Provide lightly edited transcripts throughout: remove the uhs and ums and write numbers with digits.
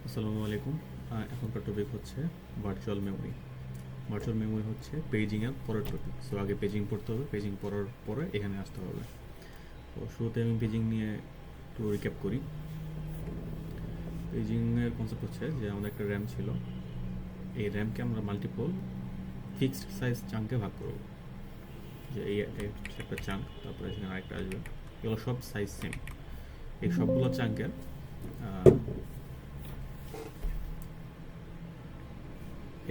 আসসালামু আলাইকুম। এখনকার টপিক হচ্ছে ভার্চুয়াল মেমোরি। ভার্চুয়াল মেমোরি হচ্ছে পেজিংয়ের পরের টপিক। সো আগে পেজিং পড়তে হবে, পেজিং পড়ার পরে এখানে আসতে হবে। তো শুরুতে আমি পেজিং নিয়ে একটু রিক্যাপ করি। পেজিংয়ের কনসেপ্ট হচ্ছে যে আমাদের একটা র্যাম ছিল, এই র্যামকে আমরা মাল্টিপল ফিক্সড সাইজ চাঙ্কে ভাগ করব। যে এই একটা চাঙ্ক, তারপরে সেখানে আরেকটা আসবে, এগুলো সব সাইজ সেম। এই সবগুলো চাঙ্কের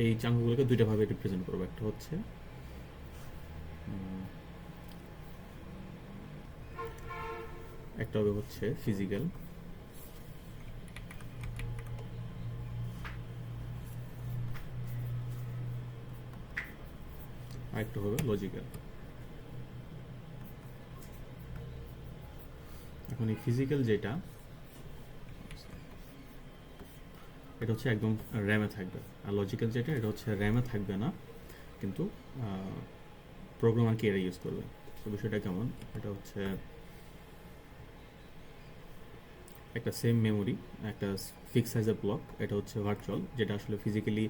এই চাঙ্কগুলোকে দুইটা ভাবে রিপ্রেজেন্ট করবো। একটা হচ্ছে একটা হবে হচ্ছে ফিজিক্যাল, আর একটা হবে লজিক্যাল। এখন এই ফিজিক্যাল যেটা, এটা হচ্ছে একদম র্যামে থাকবে, আর লজিক্যাল যেটা এটা হচ্ছে র্যামে থাকবে না, কিন্তু প্রোগ্রামার কি এটা ইউজ করবে। তো বিষয়টা কেমন, এটা হচ্ছে একটা সেম মেমোরি, একটা ফিক্স সাইজের ব্লক। এটা হচ্ছে ভার্চুয়াল, যেটা আসলে ফিজিক্যালি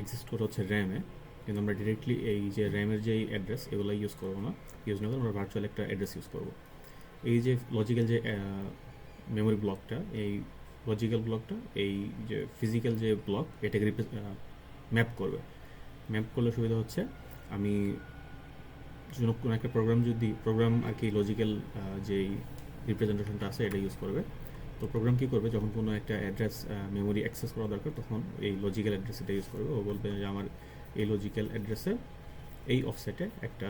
এক্সিস্ট করে হচ্ছে র্যামে, কিন্তু আমরা ডিরেক্টলি এই যে র্যামের যেই অ্যাড্রেস এগুলো ইউজ করবো না, ইউজ না করে আমরা ভার্চুয়াল একটা অ্যাড্রেস ইউজ করবো। এই যে লজিক্যাল যে মেমোরি ব্লকটা, এই লজিক্যাল ব্লকটা এই যে ফিজিক্যাল যে ব্লক এটাকে ম্যাপ করবে। ম্যাপ করলে সুবিধা হচ্ছে, আমি কোনো একটা প্রোগ্রাম আর কি লজিক্যাল যেই রিপ্রেজেন্টেশনটা আছে এটা ইউজ করবে। তো প্রোগ্রাম কী করবে, যখন কোনো একটা অ্যাড্রেস মেমোরি অ্যাক্সেস করা দরকার, তখন এই লজিক্যাল অ্যাড্রেস এটা ইউজ করবে। ও বলবে যে আমার এই লজিক্যাল অ্যাড্রেসে এই অফসেটে একটা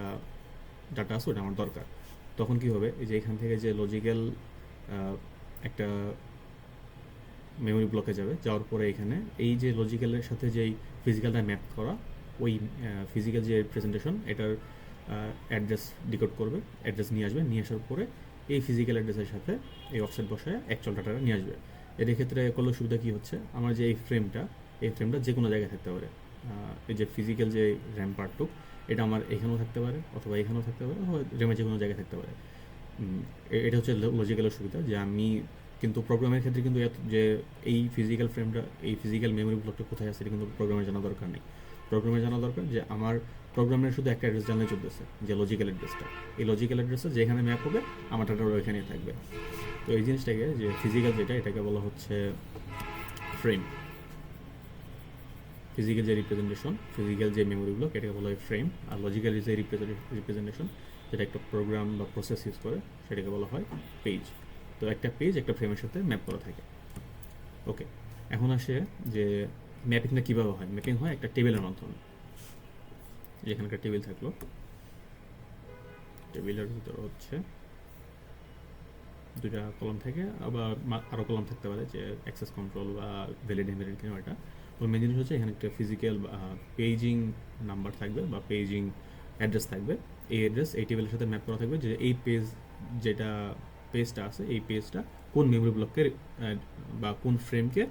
ডাটা আছে, ওটা আমার দরকার। তখন কি হবে, এই যে এখান থেকে যে লজিক্যাল একটা মেমোরি ব্লকে যাবে, যাওয়ার পরে এখানে এই যে লজিক্যালের সাথে যেই ফিজিক্যালটা ম্যাপ করা, ওই ফিজিক্যাল যে প্রেজেন্টেশন এটার অ্যাড্রেস ডিকোড করবে, অ্যাড্রেস নিয়ে আসবে, নিয়ে আসার পরে এই ফিজিক্যাল অ্যাড্রেসের সাথে এই অফসেট বসায় অ্যাকচুয়াল ডাটাটা নিয়ে আসবে। এর ক্ষেত্রে করলে সুবিধা কী হচ্ছে, আমার যে এই ফ্রেমটা যে কোনো জায়গায় থাকতে পারে। এই যে ফিজিক্যাল যে র্যাম পার্টটুক, এটা আমার এখানেও থাকতে পারে, অথবা এখানেও থাকতে পারে, অথবা র্যামের যে কোনো জায়গায় থাকতে পারে। এটা হচ্ছে লজিক্যালের সুবিধা, যে আমি কিন্তু প্রোগ্রামের ক্ষেত্রে কিন্তু যে এই ফিজিক্যাল ফ্রেমটা, এই ফিজিক্যাল মেমোরি ব্লকটা কোথায় আছে এটা কিন্তু প্রোগ্রামের জানা দরকার নেই। প্রোগ্রামের জানা দরকার যে আমার প্রোগ্রামের শুধু একটা অ্যাড্রেস জানলে চলতেছে, যে লজিক্যাল অ্যাড্রেসটা, এই লজিক্যাল অ্যাড্রেসটা যেখানে ম্যাপ হবে আমার ডাটা ওইখানেই থাকবে। তো এই জিনিসটাকে, যে ফিজিক্যাল যেটা, এটাকে বলা হচ্ছে ফ্রেম। ফিজিক্যাল যে রিপ্রেজেন্টেশন, ফিজিক্যাল যে মেমোরি ব্লক, এটাকে বলা হয় ফ্রেম। আর লজিক্যাল যে রিপ্রেজেন্টেশন, যেটা একটা প্রোগ্রাম বা প্রসেস ইউজ করে, সেটাকে বলা হয় পেজ। তো একটা পেজ একটা ফ্রেমের সাথে ম্যাপ করা থাকে। ওকে, এখন আসে যে ম্যাপিংটা কীভাবে হয়। ম্যাপিং হয় একটা টেবিলের মাধ্যমে। যেখানে একটা টেবিল থাকলো, টেবিলের ভিতরে হচ্ছে দুইটা কলাম থাকে, আবার আরও কলাম থাকতে পারে, যে অ্যাক্সেস কন্ট্রোল বা ভ্যালিড ইনভ্যালিড কিনা। এটা ওর মেন জিনিস হচ্ছে এখানে একটা ফিজিক্যাল পেজিং নাম্বার থাকবে বা পেজিং অ্যাড্রেস থাকবে। এই অ্যাড্রেস এই টেবিলের সাথে ম্যাপ করা থাকবে, যে এই যেটা পেজটা আছে, এই পেজটা কোন মেমোরি ব্লককে বা কোন ফ্রেমকে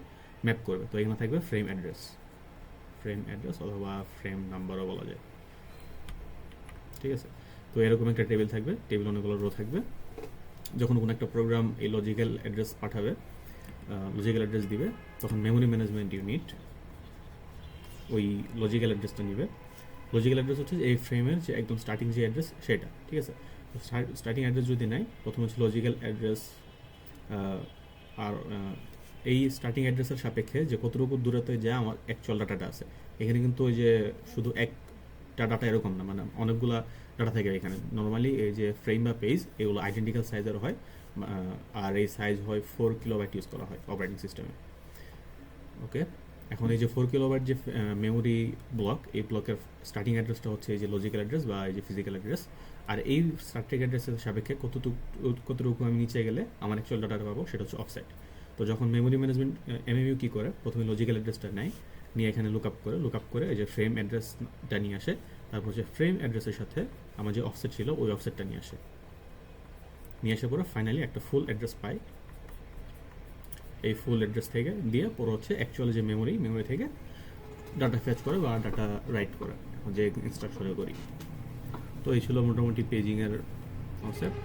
ম্যাপ করবে। তো এখানে থাকবে ফ্রেম অ্যাড্রেস অথবা ফ্রেম নাম্বারও বলা যায়। ঠিক আছে, তো এরকম একটা টেবিল থাকবে, টেবিল অনেকগুলো রো থাকবে। যখন কোনো একটা প্রোগ্রাম এই লজিক্যাল অ্যাড্রেস পাঠাবে, লজিক্যাল অ্যাড্রেস দিবে, তখন মেমোরি ম্যানেজমেন্ট ইউনিট ওই লজিক্যাল অ্যাড্রেসটা নিবে। লজিক্যাল অ্যাড্রেস হচ্ছে এই ফ্রেমের যে একদম স্টার্টিং যে অ্যাড্রেস সেটা। ঠিক আছে, তো স্টার্টিং অ্যাড্রেস যদি নেয়, প্রথমে হচ্ছে লজিক্যাল অ্যাড্রেস, আর এই স্টার্টিং অ্যাড্রেসের সাপেক্ষে যে কতটুকু দূরত্বে যায় আমার অ্যাকচুয়াল ডাটাটা আছে। এখানে কিন্তু ওই যে শুধু একটা ডাটা এরকম না, মানে অনেকগুলা ডাটা থাকে এখানে। নর্মালি এই যে ফ্রেম বা পেজ এগুলো আইডেন্টিক্যাল সাইজের হয়, আর এই সাইজ হয় 4 কিলোবাইট ইউজ করা হয় অপারেটিং সিস্টেমে। ওকে, এখন এই যে 4 কিলোবাইট যে মেমোরি ব্লক, এই ব্লকের স্টার্টিং অ্যাড্রেসটা হচ্ছে এই যে লজিক্যাল অ্যাড্রেস বা এই যে ফিজিক্যাল অ্যাড্রেস। আর এই স্টার্টিং অ্যাড্রেসের সাপেক্ষে কতটুকু আমি নিচে গেলে আমার অ্যাকচুয়াল ডাটাটা পাবো, সেটা হচ্ছে অফসেট। তো যখন মেমোরি ম্যানেজমেন্ট এমএমইউ কী করে, প্রথমে লজিক্যাল অ্যাড্রেসটা নেয়, নিয়ে এখানে লুক আপ করে এই যে ফ্রেম অ্যাড্রেসটা নিয়ে আসে। তারপর হচ্ছে ফ্রেম অ্যাড্রেসের সাথে আমার যে অফসেট ছিল ওই অফসেটটা নিয়ে আসার পরে ফাইনালি একটা ফুল অ্যাড্রেস পাই। এই ফুল অ্যাড্রেস থেকে দিয়ে পরে হচ্ছে অ্যাকচুয়াল যে মেমোরি থেকে ডাটা ফেচ করে বা ডাটা রাইট করে, যে ইনস্ট্রাকশনে করি। তো এই ছিল মোটামুটি পেজিংয়ের কনসেপ্ট।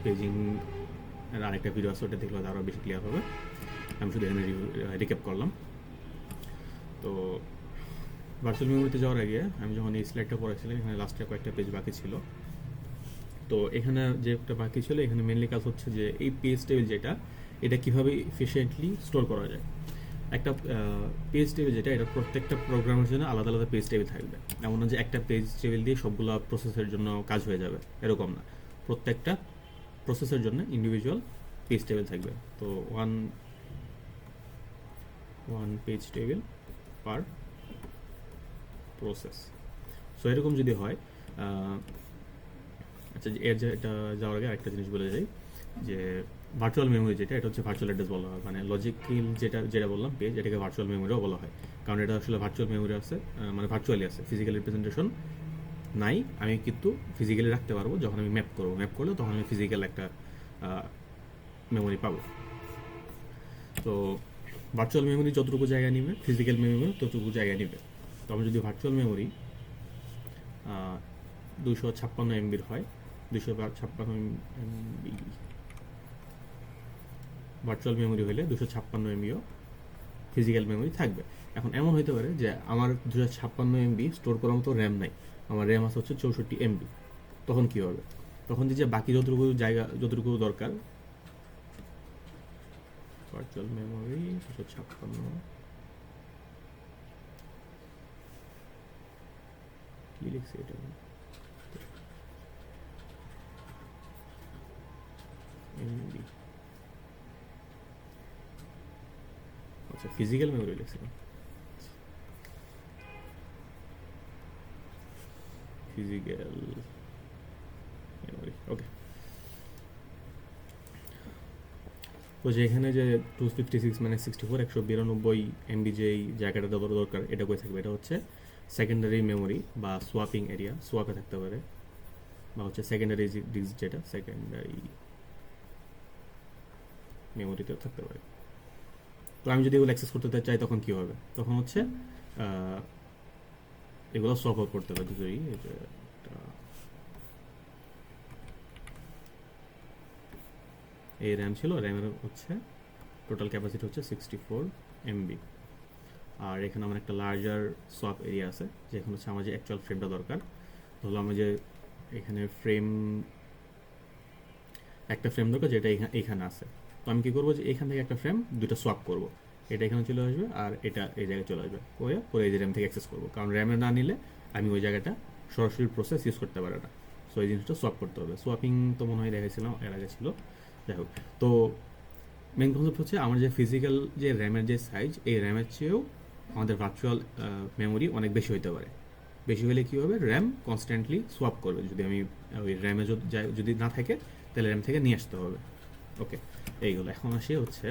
পেজিং এর আরেকটা ভিডিও আছে, ওটা দেখলে আরও বেশি ক্লিয়ার হবে। আমি শুধু এখানে রিক্যাপ করলাম। তো ভার্চুয়াল মেমোরিতে যাওয়ার আগে আমি যখন এই স্লাইডটা পড়েছিলাম, এখানে লাস্টে কয়েকটা পেজ বাকি ছিল। তো এখানে যে একটা বাকি ছিল, এখানে মেনলি কাজ হচ্ছে যে এই পেজ টেবিল যেটা, এটা কীভাবে এফিশিয়েন্টলি স্টোর করা যায়। একটা পেজ টেবিল যেটা, এটা প্রত্যেকটা প্রোগ্রামের জন্য আলাদা আলাদা পেজ টেবিল থাকবে। এমন না যে একটা পেজ টেবিল দিয়ে সবগুলো প্রসেসের জন্য কাজ হয়ে যাবে, এরকম না। প্রত্যেকটা প্রসেসের জন্য ইন্ডিভিজুয়াল পেজ টেবিল থাকবে। তো ওয়ান পেজ টেবিল পার প্রসেস। সো এরকম যদি হয়, আচ্ছা, এটা যাওয়ার আগে একটা জিনিস বলে যাই যে ভার্চুয়াল মেমোরি যেটা, এটা হচ্ছে ভার্চুয়াল অ্যাড্রেস বলা হয়। মানে লজিক্যাল যেটা বললাম পেজ, এটাকে ভার্চুয়াল মেমোরিও বলা হয়। কারণ এটা আসলে ভার্চুয়াল মেমোরি আছে, মানে ভার্চুয়ালি আছে, ফিজিক্যাল রিপ্রেজেন্টেশন নাই। আমি কিন্তু ফিজিক্যালি রাখতে পারবো যখন আমি ম্যাপ করবো। ম্যাপ করলে তখন আমি ফিজিক্যাল একটা মেমোরি পাবো। তো ভার্চুয়াল মেমোরি যতটুকু জায়গা নিবে, ফিজিক্যাল মেমোরি ততটুকু জায়গা নিবে। তো আমি যদি ভার্চুয়াল মেমোরি 256 এমবির হয়, 256 এমবি ভার্চুয়াল মেমোরি হলে 256 এমবিও ফিজিক্যাল মেমোরি থাকবে। এখন এমন হতে পারে যে আমার 256 এমবি স্টোর করার মতো র্যাম নাই, আমার র্যাম আছে হচ্ছে 64 এমবি। তখন কি হবে? তখন যে বাকি যতটুকু জায়গা, যতটুকু দরকার, ভার্চুয়াল মেমোরি 256, কি লিখছি এটা, এমবি, আচ্ছা ফিজিক্যাল মেমোরি লিখছিলাম, ফিজিক্যাল মেমোরি। ওকে, তো যেখানে যে 256 মানে 64 192 এমবি যেই জায়গাটা দেওয়ার দরকার, এটা কোথায় থাকবে? এটা হচ্ছে সেকেন্ডারি মেমোরি বা সোয়াপিং এরিয়া, সোয়াপে থাকতে পারে, বা হচ্ছে সেকেন্ডারি ডিস্ক যেটা, সেকেন্ডারি মেমোরিতেও থাকতে পারে। তো আমি যদি এগুলো অ্যাক্সেস করতে চাই তখন কি হবে? তখন হচ্ছে এগুলো সোয়াপ আউট করতে হবে দুটোই। এই র্যাম ছিল, র্যামের হচ্ছে টোটাল ক্যাপাসিটি হচ্ছে 64 এমবি। আর এখানে আমার একটা লার্জার সোয়াপ এরিয়া আছে, যেখানে হচ্ছে আমার যে অ্যাকচুয়াল ফ্রেমটা দরকার। তাহলে আমার যে এখানে একটা ফ্রেম দরকার, যেটা এখানে আছে। তো আমি কি করবো, যে এখান থেকে একটা ফ্রেম দুটো সোয়াপ করব। এটা এখানে চলে আসবে আর এটা এই জায়গায় চলে আসবে, পরে এই যে র্যাম থেকে অ্যাক্সেস করবো। কারণ র্যামে না নিলে আমি ওই জায়গাটা সরাসরি প্রসেস ইউজ করতে পারে না। সো এই জিনিসটা সোয়াপ করতে হবে। সোয়াপিং তো মনে হয় দেখাইছিলাম এর আগে ছিল। যাই হোক, তো মেন কনসেপ্ট হচ্ছে আমার যে ফিজিক্যাল যে র্যামের যে সাইজ, এই র্যামের চেয়েও আমাদের ভার্চুয়াল মেমোরি অনেক বেশি হতে পারে। বেশি হলে কী হবে, র্যাম কনস্ট্যান্টলি সোয়াপ করবে। যদি আমি ওই র্যামে যদি না থাকে, তাহলে র্যাম থেকে নিয়ে আসতে হবে। ওকে, এইগুলো। এখন আসি হচ্ছে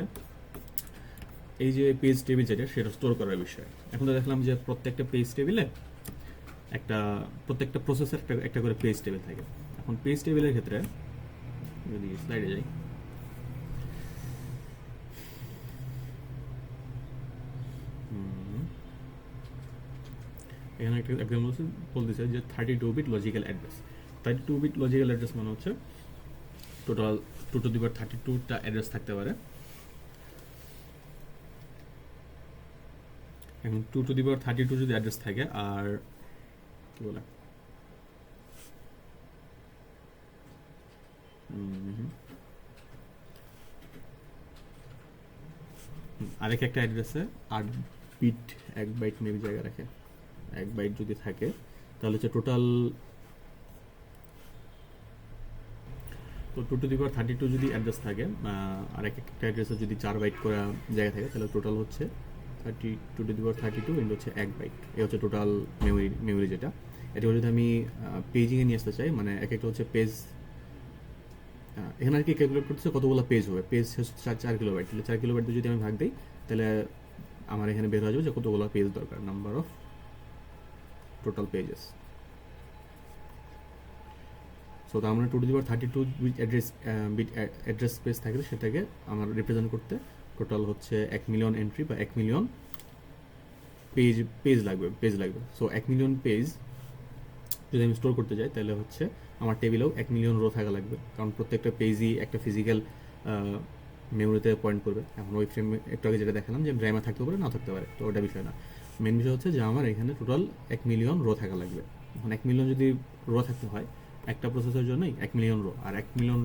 এই যে পেজ টেবিল যেটা, সেটা স্টোর করার বিষয়। এখন তো দেখলাম যে প্রত্যেকটা পেজ টেবিলে প্রত্যেকটা প্রসেসের একটা করে পেজ টেবিল থাকে। এখন পেজ টেবিলের ক্ষেত্রে যদি স্লাইডে যাই, এখানে একটা এক্সাম্পল বলতেছে যে 32 bit logical address. 32 bit logical address মানে হচ্ছে টোটাল 2 টু দি পাওয়ার 32টা অ্যাড্রেস থাকতে পারে। এখন 2 টু দি পাওয়ার 32 যদি অ্যাড্রেস থাকে, আর কি বলে, আরেক একটা অ্যাড্রেসে 8 বিট 1 বাইট মেবি জায়গা রাখে। 1 বাইট যদি থাকে, তাহলে হচ্ছে টোটাল, তো 2 টু দি পাওয়ার 32 যদি অ্যাড্রেস থাকে, আর একটা অ্যাড্রেসে যদি 4 বাইট করে জায়গা থাকে, তাহলে টোটাল হচ্ছে 32 টু দি পাওয়ার 32 ইন্টু হচ্ছে 1 বাইট। এই হচ্ছে টোটাল মেমোরি যেটা। এটা যদি আমি পেজিংয়ে নিয়ে আসতে চাই, মানে এক একটা হচ্ছে পেজ, এখানে আর কি ক্যালকুলেট করতেছে কতগুলো পেজ হবে। পেজ হচ্ছে 4 কিলোবাইট, তাহলে 4 কিলোবাইট যদি আমি ভাগ দিই, তাহলে আমার এখানে বের হয়ে যাবে যে কতগুলো পেজ দরকার, number of total pages. So তো আমরা 2 to the power 32 bit address space থাকলে, সেটাকে আমার রিপ্রেজেন্ট করতে টোটাল হচ্ছে 1 মিলিয়ন এন্ট্রি বা 1 মিলিয়ন পেজ লাগবে। সো 1 মিলিয়ন পেজ যদি আমি স্টোর করতে যাই, তাহলে হচ্ছে আমার টেবিলেও 1 মিলিয়ন রো থাকা লাগবে। কারণ প্রত্যেকটা পেজই একটা ফিজিক্যাল মেমোরিতে পয়েন্ট করবে। এখন ওই ফ্রেম একটু আগে যেটা দেখালাম যে র্যামে থাকতে পারে না থাকতে পারে, তো ওটা বিষয় না। মেন বিষয় হচ্ছে যে আমার এখানে টোটাল 1 মিলিয়ন রো থাকা লাগবে। এখন 1 মিলিয়ন যদি রো থাকতে হয় একটা প্রসেসের জন্যই 1 মিলিয়ন রো, আর 1 মিলিয়ন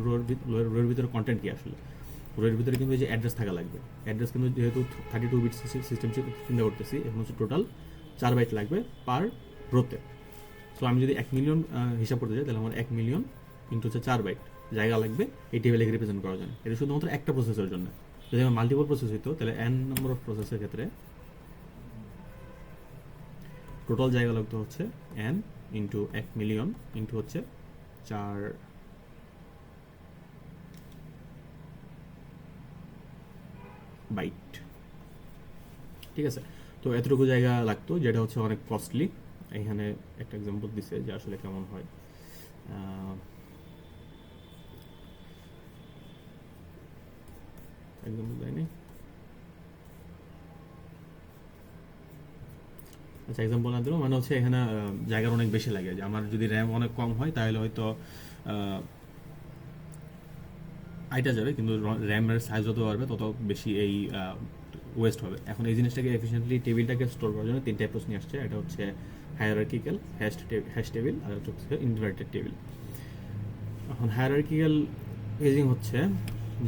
রোর ভিতরে কন্টেন্ট কি আসলে, রোয়ের ভিতরে কিন্তু এই যে অ্যাড্রেস থাকা লাগবে। অ্যাড্রেস কিন্তু যেহেতু 32 বিট সিস্টেম চিন্তা করতেছি, এখন হচ্ছে টোটাল 4 বাইট লাগবে পার রোতে। সো আমি যদি 1 মিলিয়ন হিসাব করতে চাই, তাহলে আমার 1 মিলিয়ন ইন্টু হচ্ছে 4 বাইট জায়গা লাগবে এই টেবিলকে রিপ্রেজেন্ট করার জন্য। এটা শুধুমাত্র একটা প্রসেসের জন্য। যদি আমার মাল্টিপল প্রসেস হইতো, তাহলে n নম্বর অফ প্রসেসের ক্ষেত্রে টোটাল জায়গা লাগতো হচ্ছে n ইন্টু 1 মিলিয়ন ইন্টু হচ্ছে 4 বাইট। ঠিক আছে, তো এতটুকু জায়গা লাগতো, যেটা হচ্ছে অনেক কস্টলি। এখানে একটা এক্সাম্পল দিছে যে আসলে কেমন হয়। এক্সাম্পল দেয়নি। আচ্ছা, এক্সাম্পল না দিলেও মানে হচ্ছে এখানে জায়গার অনেক বেশি লাগে। যে আমার যদি র্যাম অনেক কম হয় তাহলে হয়তো আইটা যাবে, কিন্তু র্যামের সাইজ যত বাড়বে তত বেশি এই ওয়েস্ট হবে। এখন এই জিনিসটাকে এফিসিয়েন্টলি টেবিলটাকে স্টোর করার জন্য 3টা অ্যাপ্রোচ নিয়ে আসছে। এটা হচ্ছে হায়ারার্কিক্যাল, হ্যাশ টেবিল, আর হচ্ছে ইনভার্টেড টেবিল। এখন হায়ারার্কিক্যাল পেজিং হচ্ছে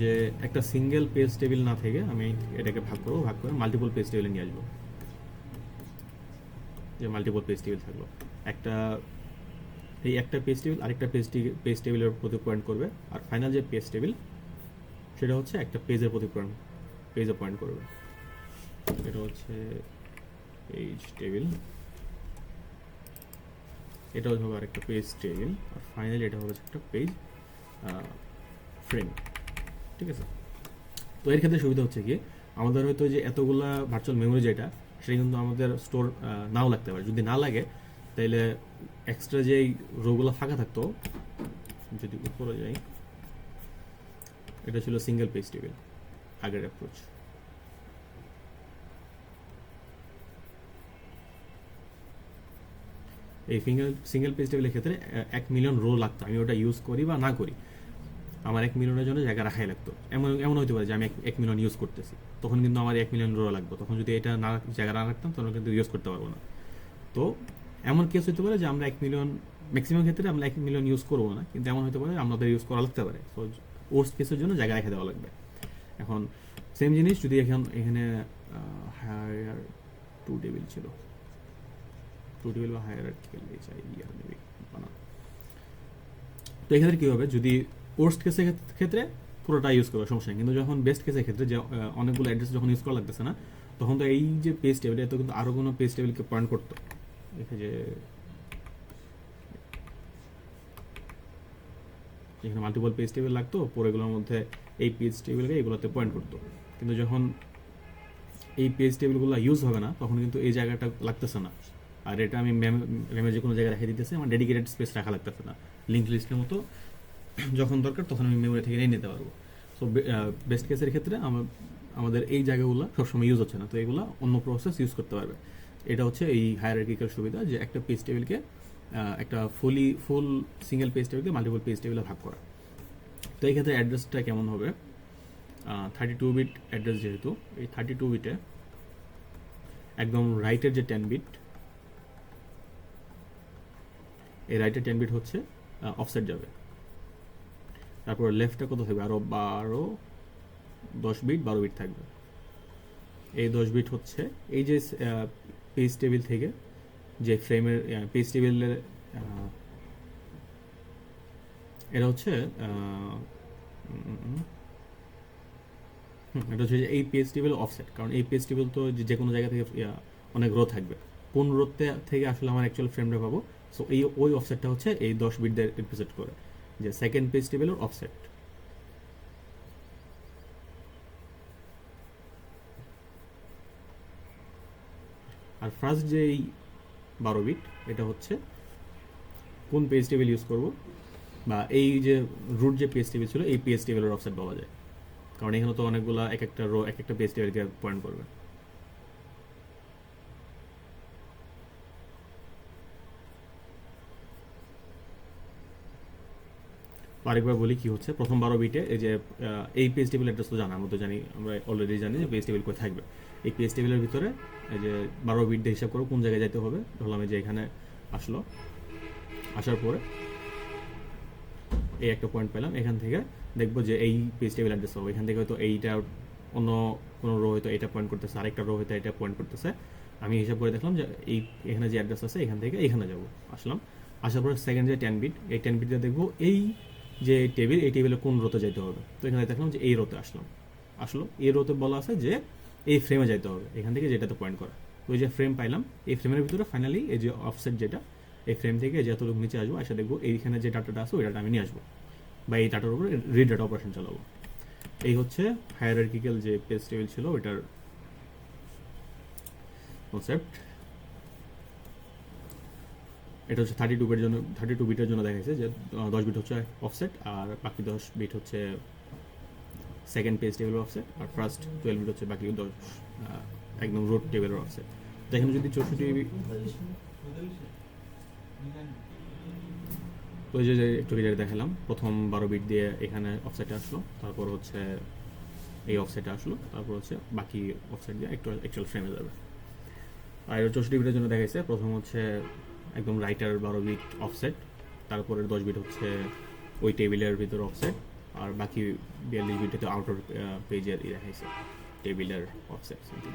যে একটা সিঙ্গেল পেজ টেবিল না থেকে আমি এটাকে ভাগ করে মাল্টিপল পেজ টেবিলে নিয়ে আসবো। যে মাল্টিপল পেজ টেবিল থাকলো, একটা এই একটা পেজ টেবিল আরেকটা পেজ টেবিলের প্রতি পয়েন্ট করবে, আর ফাইনাল যে পেজ টেবিল সেটা হচ্ছে একটা পেজের প্রতি পেজে পয়েন্ট করবে। এটা হচ্ছে পেজ টেবিল, এটা হবে আরেকটা পেজ টেবিল, আর ফাইনালি এটা হচ্ছে একটা পেজ ফ্রেম। ঠিক আছে, তো এর ক্ষেত্রে সুবিধা হচ্ছে কি, আমাদের হয়তো যে এতগুলা ভার্চুয়াল মেমোরি যেটা, সেটা কিন্তু আমাদের স্টোর নাও লাগতে পারে। যদি না লাগে তাহলে এক্সট্রা যেই রোগুলো ফাঁকা থাকতো, যদি উপরে যাই, এটা ছিল সিঙ্গেল পেজ টেবিল আগের অ্যাপ্রোচ। এই সিঙ্গেল পেজ টেবিলের ক্ষেত্রে 1 মিলিয়ন রো লাগতো, আমি ওটা ইউজ করি বা না করি, আমার 1 মিলিয়নের জন্য জায়গা রাখাই লাগতো। এমন এমন হতে পারে যে আমি 1 মিলিয়ন ইউজ করতেছি, তখন কিন্তু আমার 1 মিলিয়ন রো লাগবে। তখন যদি এটা না জায়গা না রাখতাম তখন কিন্তু ইউজ করতে পারবো না। তো এমন কেস হতে পারে যে আমরা 1 মিলিয়ন, ম্যাক্সিমাম ক্ষেত্রে আমরা 1 মিলিয়ন ইউজ করবো না, কিন্তু এমন হতে পারে আমাদের ইউজ করা লাগতে পারে। তো ওর্স্ট কেসের জন্য জায়গা রেখে দেওয়া লাগবে। এখন সেম জিনিস যদি এখানে হায়ার টু টেবিল ছিল, টু টেবিল বা হায়ার বানানো, তো এক্ষেত্রে কী হবে, যদি ওর্স্ট কেসের ক্ষেত্রে পুরোটা ইউজ করবে সমস্যা নেই, কিন্তু যখন বেস্ট কেসের ক্ষেত্রে যে অনেকগুলো অ্যাড্রেস যখন ইউজ করা লাগতেছে না, তখন তো এই যে পেজ টেবিল, এত কিন্তু আরও কোনো পেজ টেবিলকে পয়েন্ট করতো। দেখে যে এখানে মাল্টিপল পেজ টেবিল লাগতো, পরেগুলোর মধ্যে এই পেজ টেবিলকে এগুলোতে পয়েন্ট করতো। কিন্তু যখন এই পেজ টেবিলগুলো ইউজ হবে না, তখন কিন্তু এই জায়গাটা লাগতেছে না, আর এটা আমি র্যামের যে কোনো জায়গায় রেখে দিতেছি, আমার ডেডিকেটেড স্পেস রাখা লাগতেছে না। লিঙ্ক লিস্টের মতো যখন দরকার তখন আমি মেমোরি থেকে নিয়ে নিতে পারবো। সো বেস্ট কেসের ক্ষেত্রে আমাদের এই জায়গাগুলো সবসময় ইউজ হচ্ছে না, তো এগুলো অন্য প্রসেস ইউজ করতে পারবে। এটা হচ্ছে এই হায়ারার্কিক্যাল সুবিধা, যে একটা পেজ টেবিলকে একটা ফুল সিঙ্গেল পেজ টেবিলকে মাল্টিপল পেজ টেবিলে ভাগ করা। তো এই ক্ষেত্রে অ্যাড্রেসটা কেমন হবে, 32 বিট অ্যাড্রেস, যেহেতু এই 32 বিটে একদম রাইটের যে 10 বিট, এই রাইটের 10 বিট হচ্ছে অফসেট যাবে। তারপর লেফটে কত থাকবে, আরও 10 বিট 12 বিট থাকবে। এই 10 বিট হচ্ছে এই যে পেজ টেবিল থেকে যে ফ্রেমের পেজ টেবিলের, এটা হচ্ছে এটা হচ্ছে যে এই পেজ টেবিল অফসেট, কারণ এই পেজ টেবিল তো যে কোনো জায়গা থেকে অনেক রো থাকবে, কোন রোতে থেকে আসলে আমার অ্যাকচুয়াল ফ্রেমটা পাবো। সো ওই অফসেটটা হচ্ছে এই 10 বিট দিয়ে রিপ্রেজেন্ট করে, যে সেকেন্ড পেজ টেবিলের অফসেট। আর ফার্স্ট যে এই 12 বিট, এটা হচ্ছে কোন পেজ টেবিল ইউজ করব, বা এই যে রুট যে পেজ টেবিল ছিল এই পেজ টেবিলের অফসেট পাওয়া যায়, কারণ এখানে তো অনেকগুলো এক একটা রো এক একটা পেজ টেবিলকে পয়েন্ট করবে। তো আরেকবার বলি কি হচ্ছে, প্রথম 12 বিটে এই যে এই পেজ টেবিল অ্যাড্রেস তো জানা, আমরা তো জানি, আমরা অলরেডি জানি যে পেজ টেবিল কোথায় থাকবে। এই পেজ টেবিলের ভিতরে এই যে 12 বিট দিয়ে হিসাব করো কোন জায়গায় যেতে হবে। ধরলাম এই যে এখানে আসলো, আসার পরে এই একটা পয়েন্ট পেলাম, এখান থেকে দেখবো যে এই পেজ টেবিল অ্যাড্রেস হবে। এখান থেকে হয়তো এইটা অন্য কোনো রো হয়তো এটা পয়েন্ট করতেছে, আরেকটা রো হয়তো এটা পয়েন্ট করতেছে। আমি হিসাব করে দেখলাম যে এই এখানে যে অ্যাড্রেস আছে এখান থেকে এখানে যাবো, আসলাম। আসার পরে সেকেন্ড যে 10 বিট, এই 10 বিট দিয়ে দেখবো এই যে টেবিল, এই টেবিলে কোন রোতে যেতে হবে। তো এখানে দেখলাম যে এই রোতে আসলো এই রোতে বলা আছে যে এই ফ্রেমে যেতে হবে, এখান থেকে যেটাতে পয়েন্ট করা। তো ওই যে ফ্রেম পাইলাম, এই ফ্রেমের ভিতরে ফাইনালি এই যে অফসেট যেটা, এই ফ্রেম থেকে যতটুকু নিচে আসবো এসে দেখবো এইখানে যে ডাটাটা আছে ওই ডাটা আমি নিয়ে আসবো, বা এই ডাটার উপরে রিড ডাটা অপারেশন চালাবো। এই হচ্ছে হায়ারার্কিক্যাল যে পেজ টেবিল ছিল ওইটার কনসেপ্ট। এটা হচ্ছে 32 বিটের জন্য দেখাইছে যে 10 বিট হচ্ছে অফসেট, আর বাকি 10 বিট হচ্ছে সেকেন্ড পেজ টেবিলের অফসেট, আর ফার্স্ট 12 বিট হচ্ছে বাকি 10 একদম রোড টেবিলের অফসেট। তো এখানে যদি 64, তো এই যে একটু যেটা দেখালাম, প্রথম 12 বিট দিয়ে এখানে অফসেটে আসলো, তারপর হচ্ছে এই অফসেটে আসলো, তারপর হচ্ছে বাকি অফসেট দিয়ে একটু অ্যাকচুয়াল ফ্রেমে যাবে। আর 64 বিটের জন্য দেখাইছে প্রথম হচ্ছে একদম রাইটার 12 বিট অফসেট, তারপরে 10 বিট হচ্ছে ওই টেবিলের ভিতর অফসেট, আর বাকি 42 বিটে আউটার পেজের দেখাইছে টেবিলের অফসেট সামথিং।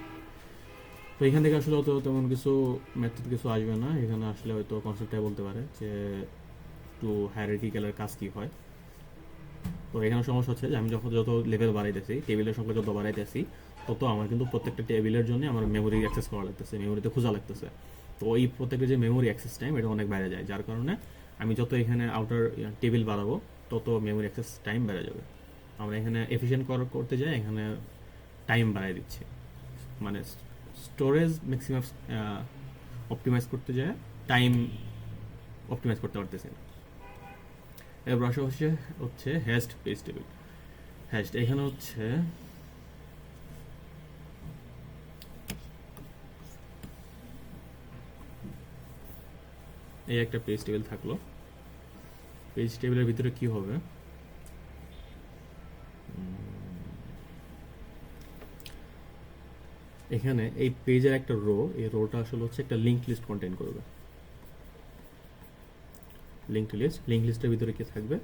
তো এখান থেকে আসলে অত তেমন কিছু মেথড কিছু আসবে না, এখানে আসলে হয়তো কনসেপ্টটাই বলতে পারে যে একটু হায়ারার্কিক্যালের কাজ কী হয়। তো এখানে সমস্যা হচ্ছে যে আমি যত লেভেল বাড়াইতেছি, টেবিলের সংখ্যা যত বাড়াইতেছি, তত আমার কিন্তু প্রত্যেকটা টেবিলের জন্য আমার মেমোরি অ্যাক্সেস করা লাগতেছে, মেমোরিতে খোঁজা লাগতেছে। তো এই প্রত্যেকটা যে মেমোরি অ্যাক্সেস টাইম এটা অনেক বেড়ে যায়, যার কারণে আমি যত এখানে আউটার টেবিল বাড়াবো তত মেমোরি অ্যাক্সেস টাইম বেড়ে যাবে। আমরা এখানে এফিশিয়েন্ট করতে যাই, এখানে টাইম বাড়াই দিচ্ছি, মানে স্টোরেজ ম্যাক্সিমাম অপটিমাইজ করতে যায়, টাইম অপটিমাইজ করতে পারতেছি না। এর পাশে হচ্ছে হ্যাশড পেজ টেবিল। হ্যাশড এখানে হচ্ছে এই একটা পেজ টেবিল থাকলো, পেজ টেবিলের ভিতরে কি হবে, এখানে এই পেজের একটা রো, এই রোটা আসলে হচ্ছে একটা লিঙ্ক লিস্ট কন্টেইন করবে। লিঙ্ক লিস্টের ভিতরে কি থাকবে,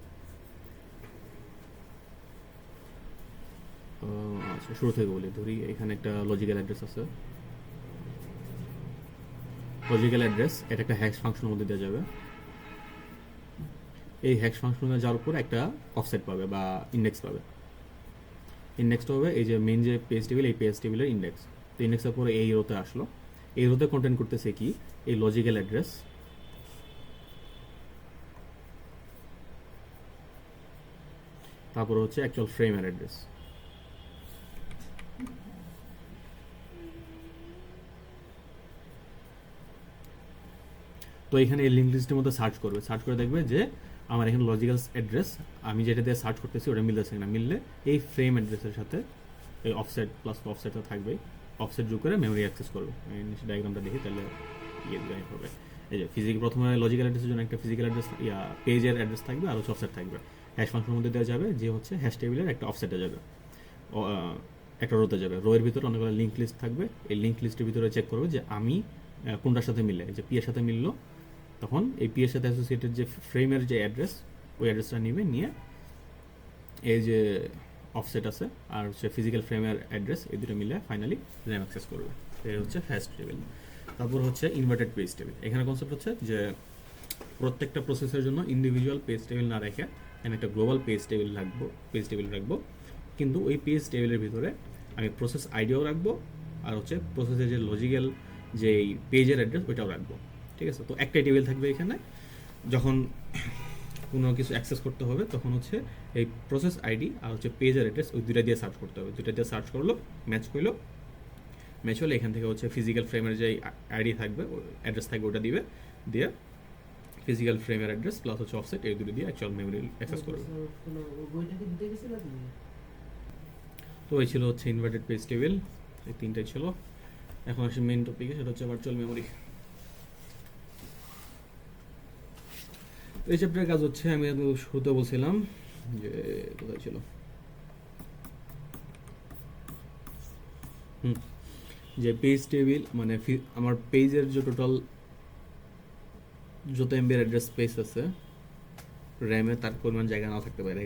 আচ্ছা শুরু থেকে বলি, ধরি এখানে একটা লজিক্যাল অ্যাড্রেস আছে, লজিক্যাল অ্যাড্রেস এটা একটা হ্যাশ ফাংশনের মধ্যে দেওয়া যাবে। এই হ্যাশ ফাংশনে যাওয়ার উপর একটা অফসেট পাবে বা ইন্ডেক্স পাবে। ইন্ডেক্সটা হবে এই যে মেইন যে পেজ টেবিল, এই পেজ টেবিলের ইন্ডেক্স। তো ইন্ডেক্সের পরে এই রোতে আসলো, এই রোতে কন্টেন্ট করতেছে কি, এই লজিক্যাল অ্যাড্রেস, তারপর হচ্ছে অ্যাকচুয়াল ফ্রেমের অ্যাড্রেস। তো এখানে এই লিঙ্ক লিস্টের মধ্যে সার্চ করবে, সার্চ করে দেখবে যে আমার এখানে লজিক্যাল অ্যাড্রেস আমি যেটা দিয়ে সার্চ করতেছি ওটা মিলতেছে না, মিললে এই ফ্রেম অ্যাড্রেসের সাথে এই অফসেট প্লাস অফসেটটা থাকবেই, অফসেট যোগ করে মেমোরি অ্যাক্সেস করবে। আমি নিচে ডায়াগ্রামটা দেখি তাহলে হবে। এই যে প্রথমে লজিক্যাল অ্যাড্রেসের জন্য একটা ফিজিক্যাল অ্যাড্রেস পেজের অ্যাড্রেস থাকবে, আর হচ্ছে অফসেট থাকবে। হ্যাশ ফাংশনের মধ্যে দেওয়া যাবে যে হচ্ছে হ্যাশ টেবিলের একটা অফসেটে যাবে, একটা রোতে যাবে, রোয়ের ভিতরে অনেকগুলো লিঙ্ক লিস্ট থাকবে। এই লিঙ্ক লিস্টের ভিতরে চেক করবে যে আমি কোনটার সাথে মিলে, যে পি এর সাথে মিললো, তখন এই পি এর সাথে অ্যাসোসিয়েটেড যে ফ্রেমের যে অ্যাড্রেস, ওই অ্যাড্রেসটা নিয়ে এই যে অফসেট আছে আর হচ্ছে ফিজিক্যাল ফ্রেমের অ্যাড্রেস, এই দুটো মিলে ফাইনালি র্যাম অ্যাক্সেস করবে। এই হচ্ছে হ্যাশ টেবিল। তারপর হচ্ছে ইনভার্টেড পেজ টেবিল। এখানে কনসেপ্ট হচ্ছে যে প্রত্যেকটা প্রসেসের জন্য ইন্ডিভিজুয়াল পেজ টেবিল না রেখে এখানে একটা গ্লোবাল পেজ টেবিল রাখবো, কিন্তু ওই পেজ টেবিলের ভিতরে আমি প্রসেস আইডিও রাখবো, আর হচ্ছে প্রসেসের যে লজিক্যাল যে পেজের অ্যাড্রেস ওইটাও রাখবো। ঠিক আছে, তো একটাই টেবিল থাকবে এখানে। যখন কোনো কিছু অ্যাক্সেস করতে হবে তখন হচ্ছে এই প্রসেস আইডি আর হচ্ছে পেজের অ্যাড্রেস ওই দুইটা দিয়ে সার্চ করতে হবে, দুইটা দিয়ে সার্চ করলো, ম্যাচ হলে এখান থেকে হচ্ছে ফিজিক্যাল ফ্রেমের যে আইডি থাকবে, অ্যাড্রেস থাকবে, ওটা দিয়ে ফিজিক্যাল ফ্রেমের অ্যাড্রেস প্লাস হচ্ছে অফসেট, এই দুটো দিয়ে অ্যাকচুয়াল মেমোরি অ্যাক্সেস করবে। তো এই ছিল হচ্ছে ইনভার্টেড পেজ টেবিল, এই তিনটাই ছিল। এখন আসি মেইন টপিকে, সেটা হচ্ছে ভার্চুয়াল মেমোরি। এই চ্যাপ্টারের কাজ হচ্ছে, আমি শুরুতে বলছিলাম যে কোথায় ছিল, যে পেজ টেবিল মানে আমার পেজের যে টোটাল যত এমবির অ্যাড্রেস স্পেস আছে র্যামে তার পরিমাণ জায়গা নাও থাকতে পারে,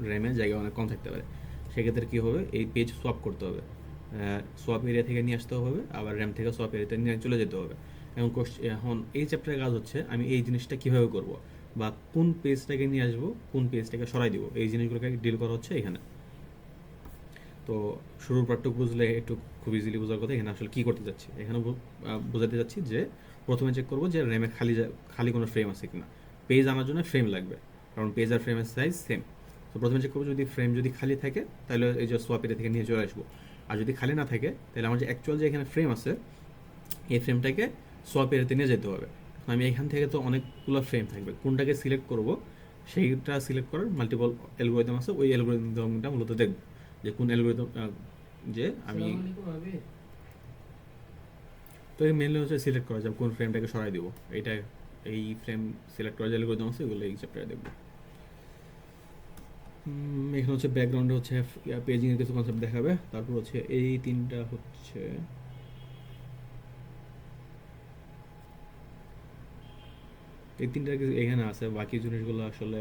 র্যামে জায়গা অনেক কম থাকতে পারে। সেক্ষেত্রে কী হবে, এই পেজ সোয়াপ করতে হবে, সোয়াপ এরিয়া থেকে নিয়ে আসতে হবে, আবার র্যাম থেকে সোয়াপ এরিয়াতে নিয়ে চলে যেতে হবে। এখন এই চ্যাপ্টারের কাজ হচ্ছে আমি এই জিনিসটা কীভাবে করব, বা কোন পেজটাকে নিয়ে আসবো, কোন পেজটাকে সরাই দিব, এই জিনিসগুলোকে ডিল করা হচ্ছে এখানে। তো শুরুর পার্টটুকু বুঝলে একটু খুব ইজিলি বোঝার কথা। এখানে আসলে কী করতে যাচ্ছি, এখানে বোঝাতে যাচ্ছি যে প্রথমে চেক করবো যে র্যামে খালি কোনো ফ্রেম আছে কিনা। পেজ আনার জন্য ফ্রেম লাগবে, কারণ পেজ আর ফ্রেমের সাইজ সেম। তো প্রথমে চেক করবো যদি ফ্রেম যদি খালি থাকে তাহলে এই যে সোয়াপ এরিয়া থেকে নিয়ে চলে আসবো, আর যদি খালি না থাকে তাহলে আমার যে অ্যাকচুয়াল যে এখানে ফ্রেম আছে এই ফ্রেমটাকে সোয়াপ এরিয়াতে নিয়ে যেতে হবে। আমি এখান থেকে তো অনেকগুলো ফ্রেম থাকবে, কোনটাকে সিলেক্ট করব সেইটা সিলেক্ট করার মাল্টিপল অ্যালগোরিদম আছে, ওই অ্যালগোরিদমটা মূলত দেখব যে কোন অ্যালগোরিদম, যে আমি তো মেনলি হচ্ছে সিলেক্ট করা যাবে কোন ফ্রেমটাকে সরাই দিব, এইটা এই ফ্রেম সিলেক্ট করা যে অ্যালগোরিদম আছে এগুলো এই চ্যাপ্টারে দেখব। এখানে হচ্ছে ব্যাকগ্রাউন্ডে হচ্ছে পেজিং এর কিছু কনসেপ্ট দেখাবে, তারপর হচ্ছে এই তিনটা হচ্ছে এই তিনটা এখানে আছে, বাকি জিনিসগুলো আসলে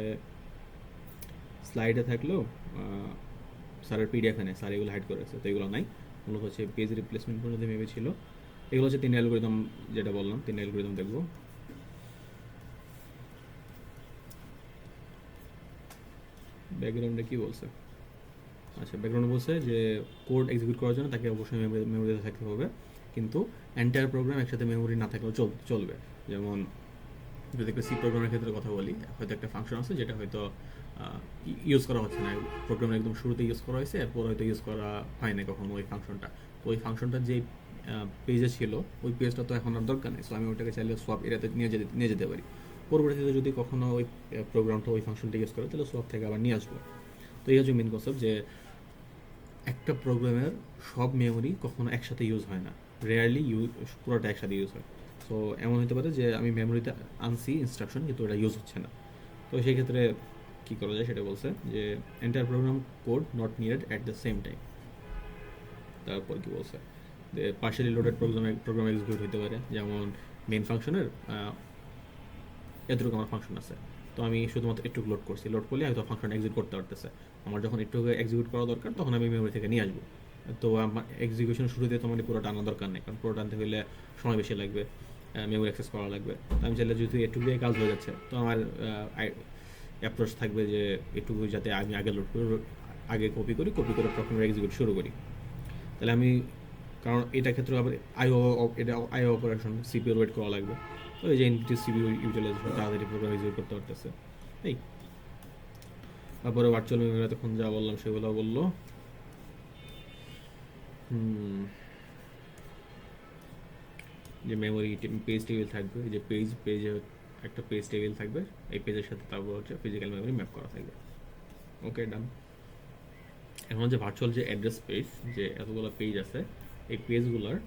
স্লাইডে থাকলেও স্যারের পিডিএফ নেই, স্যার এগুলো হাইড করে রাখছে, তো এগুলো নাই। মূলত হচ্ছে পেজ রিপ্লেসমেন্ট পর্যন্ত মেবি ছিল। এগুলো হচ্ছে তিন অ্যালগোরিদম, যেটা বললাম তিন অ্যালগোরিদম দেখবো। ব্যাকগ্রাউন্ডে কি বলছে, আচ্ছা ব্যাকগ্রাউন্ডে বলছে যে কোড এক্সিকিউট করার জন্য তাকে অবশ্যই মেমোরিতে থাকতে হবে, কিন্তু এন্টায়ার প্রোগ্রাম একসাথে মেমোরি না থাকলেও চলবে। যেমন যদি একটা সি প্রোগ্রামের ক্ষেত্রে কথা বলি, হয়তো একটা ফাংশন আছে যেটা হয়তো ইউজ করা হচ্ছে না, প্রোগ্রামের একদম শুরুতে ইউজ করা হয়েছে, এরপর হয়তো ইউজ করা হয় না কখনো ওই ফাংশনটা। তো ওই ফাংশনটা যে পেজে ছিল ওই পেজটা তো এখন আর দরকার নেই, সো আমি ওটাকে চাইলে সোয়াপ এরিয়াতে নিয়ে যেতে পারি। পরবর্তীতে যদি কখনো ওই প্রোগ্রামটা ওই ফাংশনটা ইউজ করে তাহলে সোয়াপ থেকে আবার নিয়ে আসবো। তো এই হচ্ছে মেন কনসেপ্ট, যে একটা প্রোগ্রামের সব মেমোরি কখনো একসাথে ইউজ হয় না, রেয়ারলি পুরোটা একসাথে ইউজ হয়। তো এমন হতে পারে যে আমি মেমোরিতে আনছি ইনস্ট্রাকশন কিন্তু ওটা ইউজ হচ্ছে না, তো সেই ক্ষেত্রে কী করা যায় সেটা বলছে যে entire program code not needed at the same time. তারপর কি বলছে যে পার্শিয়ালি লোডেড প্রোগ্রাম এক্সিকিউট হতে পারে, যেমন মেন ফাংশনের এতটুকু আমার ফাংশন আছে, তো আমি শুধুমাত্র একটু লোড করছি, লোড করলে হয়তো ফাংশন এক্সিকিউট করতে পারতেছে, আমার যখন একটু এক্সিকিউট করা দরকার তখন আমি মেমোরি থেকে নিয়ে আসবো। তো আমার এক্সিকিউশন শুরুতে তো মানে পুরো টানা দরকার নেই, কারণ পুরো টানতে হলে সময় বেশি লাগবে, মেমোরি অ্যাক্সেস করা লাগবে। তো আমি চাইলে যেহেতু একটু দিয়ে কাজ হয়ে যাচ্ছে, তো আমার অ্যাপ্রোচ থাকবে যে এটুকু যাতে আমি আগে লোড করি, আগে কপি করে প্রথমে এক্সিকিউট শুরু করি। তাহলে আমি, কারণ এটা ক্ষেত্রে আবার আইও অপারেশন সিপিইউ ওয়েট করা লাগবে, তো এই যে ইনক্রিজ সিপিইউ ইউটিলাইজেশন তাড়াতাড়ি প্রোগ্রাম এক্সিকিউট করতে পারতেছে। এই তারপরে ভার্চুয়াল মেমোরি তখন যা বললাম সেগুলো বললো। যে মেমোরি পেজ টেবিল থাকবে, যে পেজে একটা পেজ টেবিল থাকবে, এই পেজের সাথে তারপর হচ্ছে ফিজিক্যাল মেমোরি ম্যাপ করা থাকবে। ওকে ডান। এখন যে ভার্চুয়াল যে অ্যাড্রেস পেজ, যে এতগুলো পেজ আছে, এই পেজগুলোর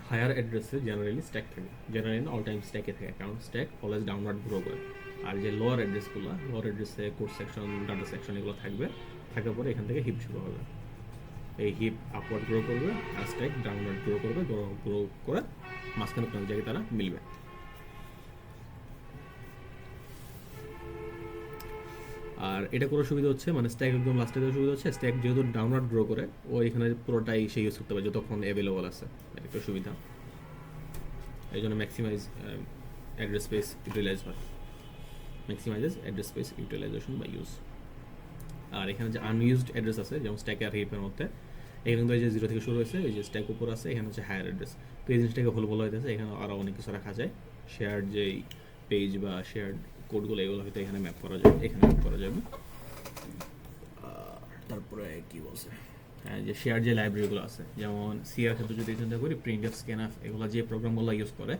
হায়ার অ্যাড্রেসে জেনারেলি স্ট্যাক থাকে, জেনারেলি অল টাইম স্ট্যাকে থাকে, কারণ স্ট্যাক অলওয়েজ ডাউনওয়ার্ড গ্রো করে। আর যে লোয়ার অ্যাড্রেসে কোড সেকশন, ডাটা সেকশন এগুলো থাকার পরে এখান থেকে হিপ শুরু হবে, এই হিপ আপওয়ার্ড গ্রো করবে আর স্ট্যাক ডাউনওয়ার্ড গ্রো করে মাঝখানে কোনো জায়গায় তারা মিলবে। আর এটা করার সুবিধা হচ্ছে, মানে স্ট্যাক একদম লাস্টে দেওয়ার সুবিধা হচ্ছে, স্ট্যাক যেহেতু ডাউনওয়ার্ড গ্রো করে ও এখানে পুরোটাই সে ইউজ করতে পারে যতক্ষণ অ্যাভেলেবল আছে, এটা একটা সুবিধা। এই জন্য ম্যাক্সিমাইজ অ্যাড্রেস স্পেস ইউটিলাইজ হয়, ম্যাক্সিমাইজেস অ্যাড্রেস স্পেস ইউটিলাইজেশন বা ইউজ। আর এখানে যে আনইউজড অ্যাড্রেস আছে যেমন স্ট্যাক আর হিপের মধ্যে, এখানে কিন্তু এই যে 0 থেকে শুরু হয়েছে, এই যে স্ট্যাক উপর আছে, এখানে হচ্ছে হায়ার অ্যাড্রেস, তো এই জিনিসটাকে ভুল হইতেছে, এখানে আরও অনেক কিছু রাখা যায়, শেয়ার্ড যেই পেজ বা শেয়ার্ড কোডগুলো এগুলো হয়তো এখানে ম্যাপ করা যাবে, এখানে ম্যাপ করা যাবে। তারপরে কি বলছে, হ্যাঁ যে শেয়ার যে লাইব্রেরিগুলো আছে, যেমন সিআর ক্ষেত্রে যদি চিন্তা করি প্রিন্টএফ, স্ক্যানএফ, এগুলো যে প্রোগ্রামগুলো ইউজ করে,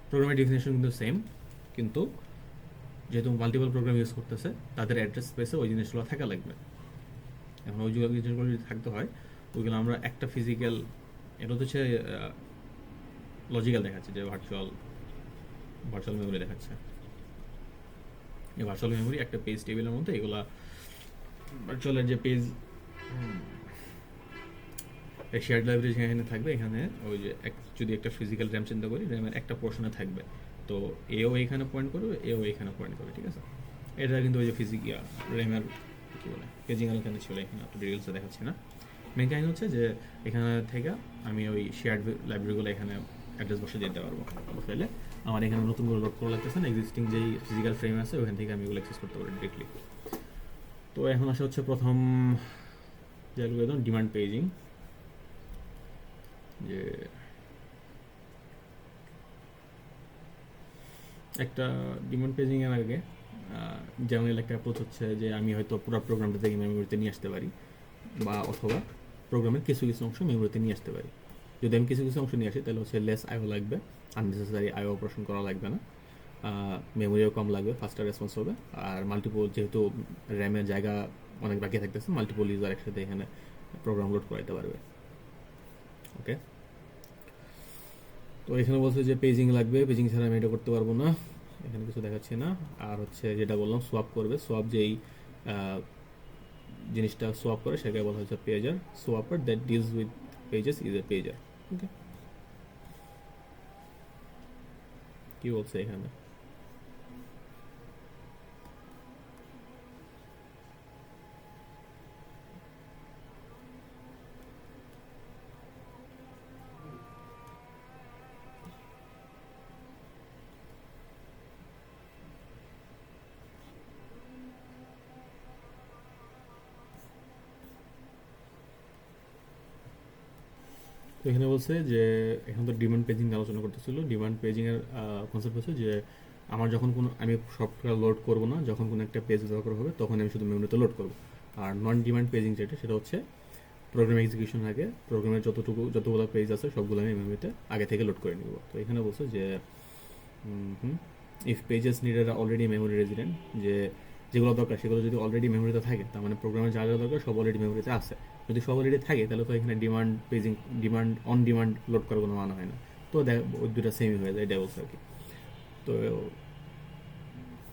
প্রোগ্রামের ডেফিনেশন কিন্তু সেম, কিন্তু যেহেতু মাল্টিপল প্রোগ্রাম ইউজ করতেছে তাদের অ্যাড্রেস স্পেসে ওই জিনিসগুলো থাকা লাগবে। এখন ওই জিনিসগুলো যদি থাকতে হয়, ওইগুলো আমরা একটা ফিজিক্যাল, এটা তো হচ্ছে লজিক্যাল দেখাচ্ছে যে ভার্চুয়াল মেমোরি দেখাচ্ছে, এই ভার্চুয়াল মেমোরি একটা পেজ টেবিলের মধ্যে এগুলা ভার্চুয়ালের যে পেজ শেয়ার্ড লাইব্রেরি যেখানে থাকবে, এখানে ওই যে যদি একটা ফিজিক্যাল র্যাম চিন্তা করি, র্যামের একটা পোর্শনে থাকবে, তো এও এখানে পয়েন্ট করবে, এও এখানে পয়েন্ট করবে, ঠিক আছে। এটা কিন্তু ওই যে র্যামের কী বলে পেজিংয়ের ওখানে ছিল, এখানে একটু ডিটেলসে দেখাচ্ছি না। মেন কাহিনী হচ্ছে যে এখানে থেকে আমি ওই শেয়ার্ড লাইব্রেরিগুলো এখানে অ্যাড্রেস বসে দিতে পারবো। ফেলে আমার এখানে নতুন করে লোড করা লাগতেছে না, এক্সিস্টিং যেই ফিজিক্যাল ফ্রেম আছে ওখান থেকে আমি এগুলো অ্যাক্সেস করতে পারি ডিরেক্টলি। তো এখন আসা হচ্ছে প্রথম যে অ্যালগরিদম, ডিমান্ড পেজিং। যে একটা ডিমান্ড পেজিং এর আগে যেমন একটা অ্যাপ্রোচ হচ্ছে যে আমি হয়তো পুরো প্রোগ্রামটা থেকে মেমোরিতে নিয়ে আসতে পারি, বা অথবা প্রোগ্রামের কিছু কিছু অংশ মেমোরিতে নিয়ে আসতে পারি। যদি আমি কিছু কিছু অংশ নিয়ে আসি তাহলে হচ্ছে লেস আইও লাগবে, আননেসেসারি আইও অপারেশন করা লাগবে না, মেমোরিও কম লাগবে, ফাস্টার রেসপন্স হবে। আর মাল্টিপল, যেহেতু র্যামের জায়গা অনেক বাকি থাকতেছে, মাল্টিপল ইউজার একসাথে এখানে প্রোগ্রাম লোড করাইতে পারবে। ওকে, তো এখানে বলছে যে পেজিং লাগবে, পেজিং ছাড়া আমি এটা করতে পারবো না, এখানে কিছু দেখাচ্ছে না। আর হচ্ছে যেটা বললাম সোয়াপ করবে, সোয়াপ যেই জিনিসটা সোয়াপ করে সেটাকে বলা হচ্ছে pager. Swapper that deals with pages is a pager. Okay, কি বলছে এখানে? তো এখানে বলছে যে এখন তো ডিমান্ড পেজিং আলোচনা করতেছিল। ডিমান্ড পেজিং এর কনসেপ্ট হচ্ছে যে আমার যখন কোনো আমি সফটওয়্যার লোড করব না, যখন কোনো একটা পেজ দরকার হবে তখন আমি শুধু মেমোরিতে লোড করব। আর নন ডিমান্ড পেজিং যেটা, সেটা হচ্ছে প্রোগ্রাম এক্সিকিউশন আগে প্রোগ্রামের যতগুলো পেজ আছে সবগুলো আমি মেমোরিতে আগে থেকে লোড করে নিব। তো এখানে বলছে যে if pages needed already memory resident, যে যেগুলো দরকার সেগুলো যদি অলরেডি মেমোরিতে থাকে, তার মানে প্রোগ্রামের যা যা দরকার সব অলরেডি মেমোরিতে আছে। যদি সব অলরেডি থাকে তাহলে তো এখানে demand paging, on demand load করার কোনো মানে হয় না। তো ওই দুটো সেমই হয়ে যায়, এটাই বলছে আর কি। তো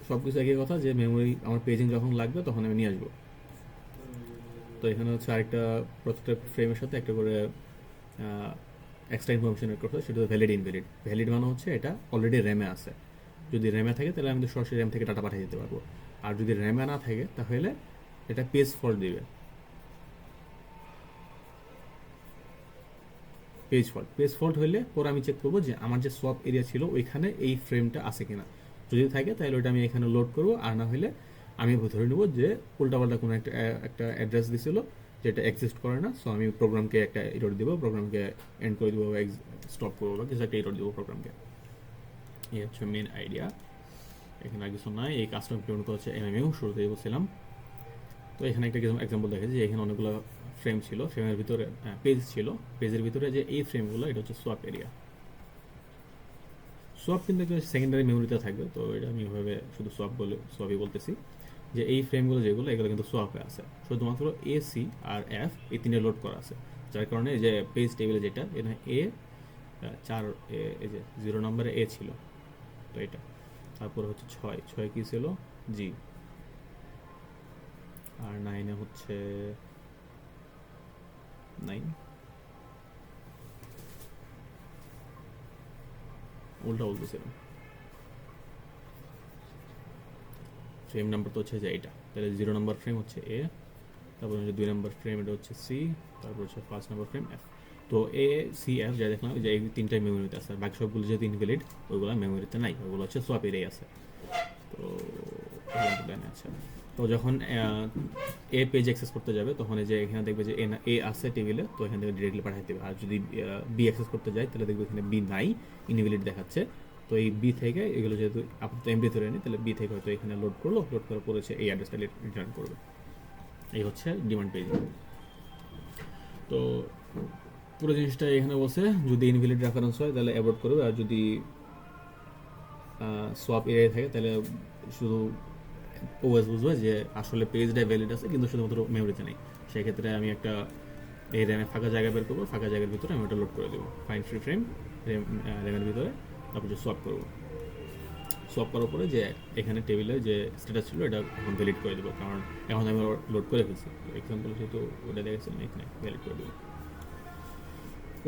সব কিছু একই কথা, যে মেমোরি আমার পেজিং যখন লাগবে তখন আমি নিয়ে আসবো। তো এখানে হচ্ছে আরেকটা, প্রত্যেকটা ফ্রেমের সাথে একটা করে এক্সট্রা ইনফরমেশন এড করতে হয়, সেটা ভ্যালিড ইনভ্যালিড। ভ্যালিড মানে হচ্ছে এটা অলরেডি র্যামে আছে, যদি র্যামে থাকে তাহলে আমি তো সরাসরি র্যাম থেকে ডাটা পাঠিয়ে দিতে পারবো। আর যদি র্যামে না থাকে তাহলে এটা পেজ ফল্ট দিবে। পেজ ফল্ট হলে পরে আমি চেক করবো যে আমার যে সোয়াপ এরিয়া ছিল ওইখানে এই ফ্রেমটা আছে কিনা। যদি থাকে তাহলে ওইটা আমি এখানে লোড করবো, আর না হলে আমি ধরে নেবো যে উল্টাপাল্টা কোনো একটা অ্যাড্রেস দিছিল যেটা এক্সিস্ট করে না। সো আমি প্রোগ্রামকে একটা এরর দিব, প্রোগ্রামকে এন্ড করে দেবো, স্টপ করবো, বা কিছু একটা এরর দিব প্রোগ্রামকে। এই হচ্ছে মেন আইডিয়া। এখানে আর কিছু নাই। এই কাজটা ইমপ্লিমেন্ট করা হচ্ছে এমএমইউ, শুরুতেই বলছিলাম। তো এখানে একটা এক্সাম্পল দেখেছি যে এখানে অনেকগুলো ফ্রেম ছিল, ফ্রেমের ভিতরে পেজ ছিল, পেজের ভিতরে যে এই ফ্রেমগুলো, এটা হচ্ছে সোয়াপ এরিয়া। সোয়াপ কিন্তু একটা সেকেন্ডারি মেমোরিতে থাকবে, তো এটা আমি এভাবে শুধু সোয়াপই বলতেছি, যে এই ফ্রেমগুলো যেগুলো এগুলো কিন্তু সোয়াপে আছে, শুধুমাত্র এ, সি আর এফ এই তিনটে লোড করা আছে। যার কারণে যে পেজ টেবিলে যেটা এখানে এ 4, এই যে 0 নম্বরে এ ছিল, তো এটা। তারপরে হচ্ছে 6 কি ছিল, জি। আর 9 হচ্ছে 9, উল্টা বলতেছিলাম। ফ্রেম নাম্বার তো হচ্ছে যে এটা, তাহলে 0 নম্বর ফ্রেম হচ্ছে এ, তারপর হচ্ছে 2 নম্বর ফ্রেম এটা হচ্ছে সি, তারপর হচ্ছে 5 নম্বর ফ্রেম এফ। তো এ, সি, এফ যা দেখলাম যে এই তিনটাই মেমোরিতে আছে, বাকি সবগুলো যেহেতু ইনভ্যালিড ওইগুলো মেমোরিতে নাই, ওইগুলো হচ্ছে সোয়াপ এরিয়ায় আছে। তো আচ্ছা, তো যখন এ পেজ অ্যাক্সেস করতে যাবে তখন এই যে এখানে দেখবে যে এ আছে টেবিলে, তো এখান থেকে ডিরেক্টলি পাঠাই দেবে। আর যদি বি অ্যাক্সেস করতে যায় তাহলে দেখবে এখানে বি নাই, ইনভ্যালিড দেখাচ্ছে। তো এই বি থেকে এগুলো যেহেতু আপাতত এমডি ধরে নি, তাহলে বি থেকে হয়তো এখানে লোড করলো, লোড করার পরে এই অ্যাড্রেসটা রিটার্ন করবে। এই হচ্ছে ডিমান্ড পেজিং। তো পুরো জিনিসটা এখানে বলছে যদি ইনভ্যালিড রেফারেন্স হয় তাহলে অ্যাভয়েড করবে, আর যদি সোয়াপ এরিয়া থাকে তাহলে শুধু ওএস বুঝবে যে আসলে পেজটা ভ্যালিড আছে কিন্তু শুধুমাত্র মেমোরিতে নেই। সেক্ষেত্রে আমি একটা এই র্যামে ফাঁকা জায়গা বের করবো, ফাঁকা জায়গার ভিতরে আমি ওটা লোড করে দেবো, ফাইন ফ্রি ফ্রেম র্যামের ভিতরে, তারপর যে সোয়াপ করবো। সোয়াপ করার পরে যে এখানে টেবিলে যে স্ট্যাটাস ছিল এটা এখন ভ্যালিড করে দেবো, কারণ এখন আমি লোড করে ফেলছি। এক্সাম্পল যেহেতু ওটা দেখেছিলাম এখানে ভ্যালিড করে দেবো।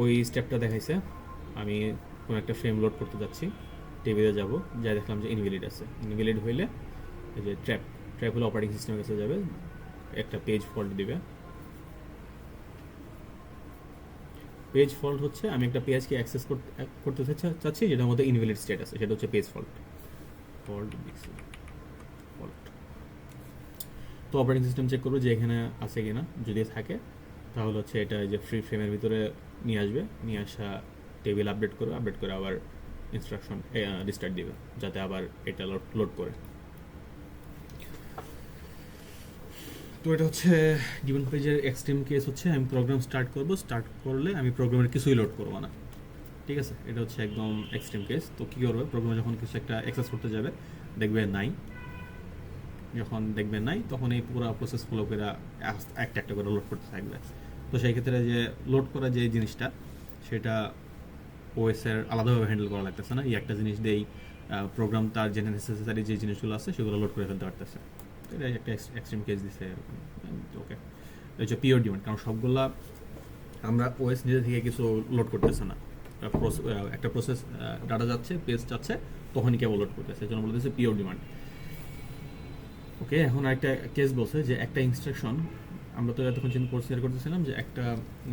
ওই স্টেপটা দেখাইছে, আমি কোনো একটা ফ্রেম লোড করতে যাচ্ছি, টেবিলে যাব, যা দেখলাম যে ইনভ্যালিড আছে। ইনভ্যালিড হইলে এই যে ট্র্যাপ হলে অপারেটিং সিস্টেমের কাছে যাবে, একটা পেজ ফল্ট দিবে। পেজ ফল্ট হচ্ছে আমি একটা পেজকে অ্যাক্সেস করতে চাচ্ছি যেটার মধ্যে ইনভ্যালিড স্টেট আছে, সেটা হচ্ছে পেজ ফল্ট। ফল্ট তো অপারেটিং সিস্টেম চেক করবে যে এখানে আছে কিনা, যদি থাকে তাহলে হচ্ছে এটা যে ফ্রি ফ্রেমের ভিতরে নিয়ে আসবে, নিয়ে আসা টেবিল আপডেট করে আবার ইনস্ট্রাকশন রিস্টার্ট দিবে যাতে আবার এটা লোড করে। তো এটা হচ্ছে গিভেন পেজের এক্সট্রিম কেস। হচ্ছে আমি প্রোগ্রাম স্টার্ট করলে আমি প্রোগ্রামের কিছুই লোড করবো না, ঠিক আছে? এটা হচ্ছে একদম এক্সট্রিম কেস। তো কী করবে, প্রোগ্রামে যখন কিছু একটা অ্যাক্সেস করতে যাবে দেখবে নাই, যখন দেখবে নাই তখন এই পুরো প্রসেস ফলো করে একটা একটা করে লোড করতে থাকবে। তো সেই ক্ষেত্রে যে লোড করা যে জিনিসটা সেটা ওএস এর আলাদাভাবে হ্যান্ডেল করা লাগতেছে না, এই একটা জিনিস দিয়েই প্রোগ্রাম তার যে নেসেসারি যে জিনিসগুলো আছে সেগুলো লোড করে ফেলতে পারতেছে। এটা একটা এক্সট্রিম কেস দিছে। ওকে, এটা হচ্ছে পিওর ডিমান্ড, কারণ সবগুলা আমরা ওএস নিজে থেকে কিছু লোড করতেছে না, একটা প্রসেস ডাটা যাচ্ছে, পেজ যাচ্ছে, তখনই কেবল লোড করতেছে, এই জন্য বলতেছে পিওর ডিমান্ড। ওকে, এখন একটা কেস বলছে যে একটা ইনস্ট্রাকশন, আমরা তো এতক্ষণ কনসিডার করতেছিলাম যে একটা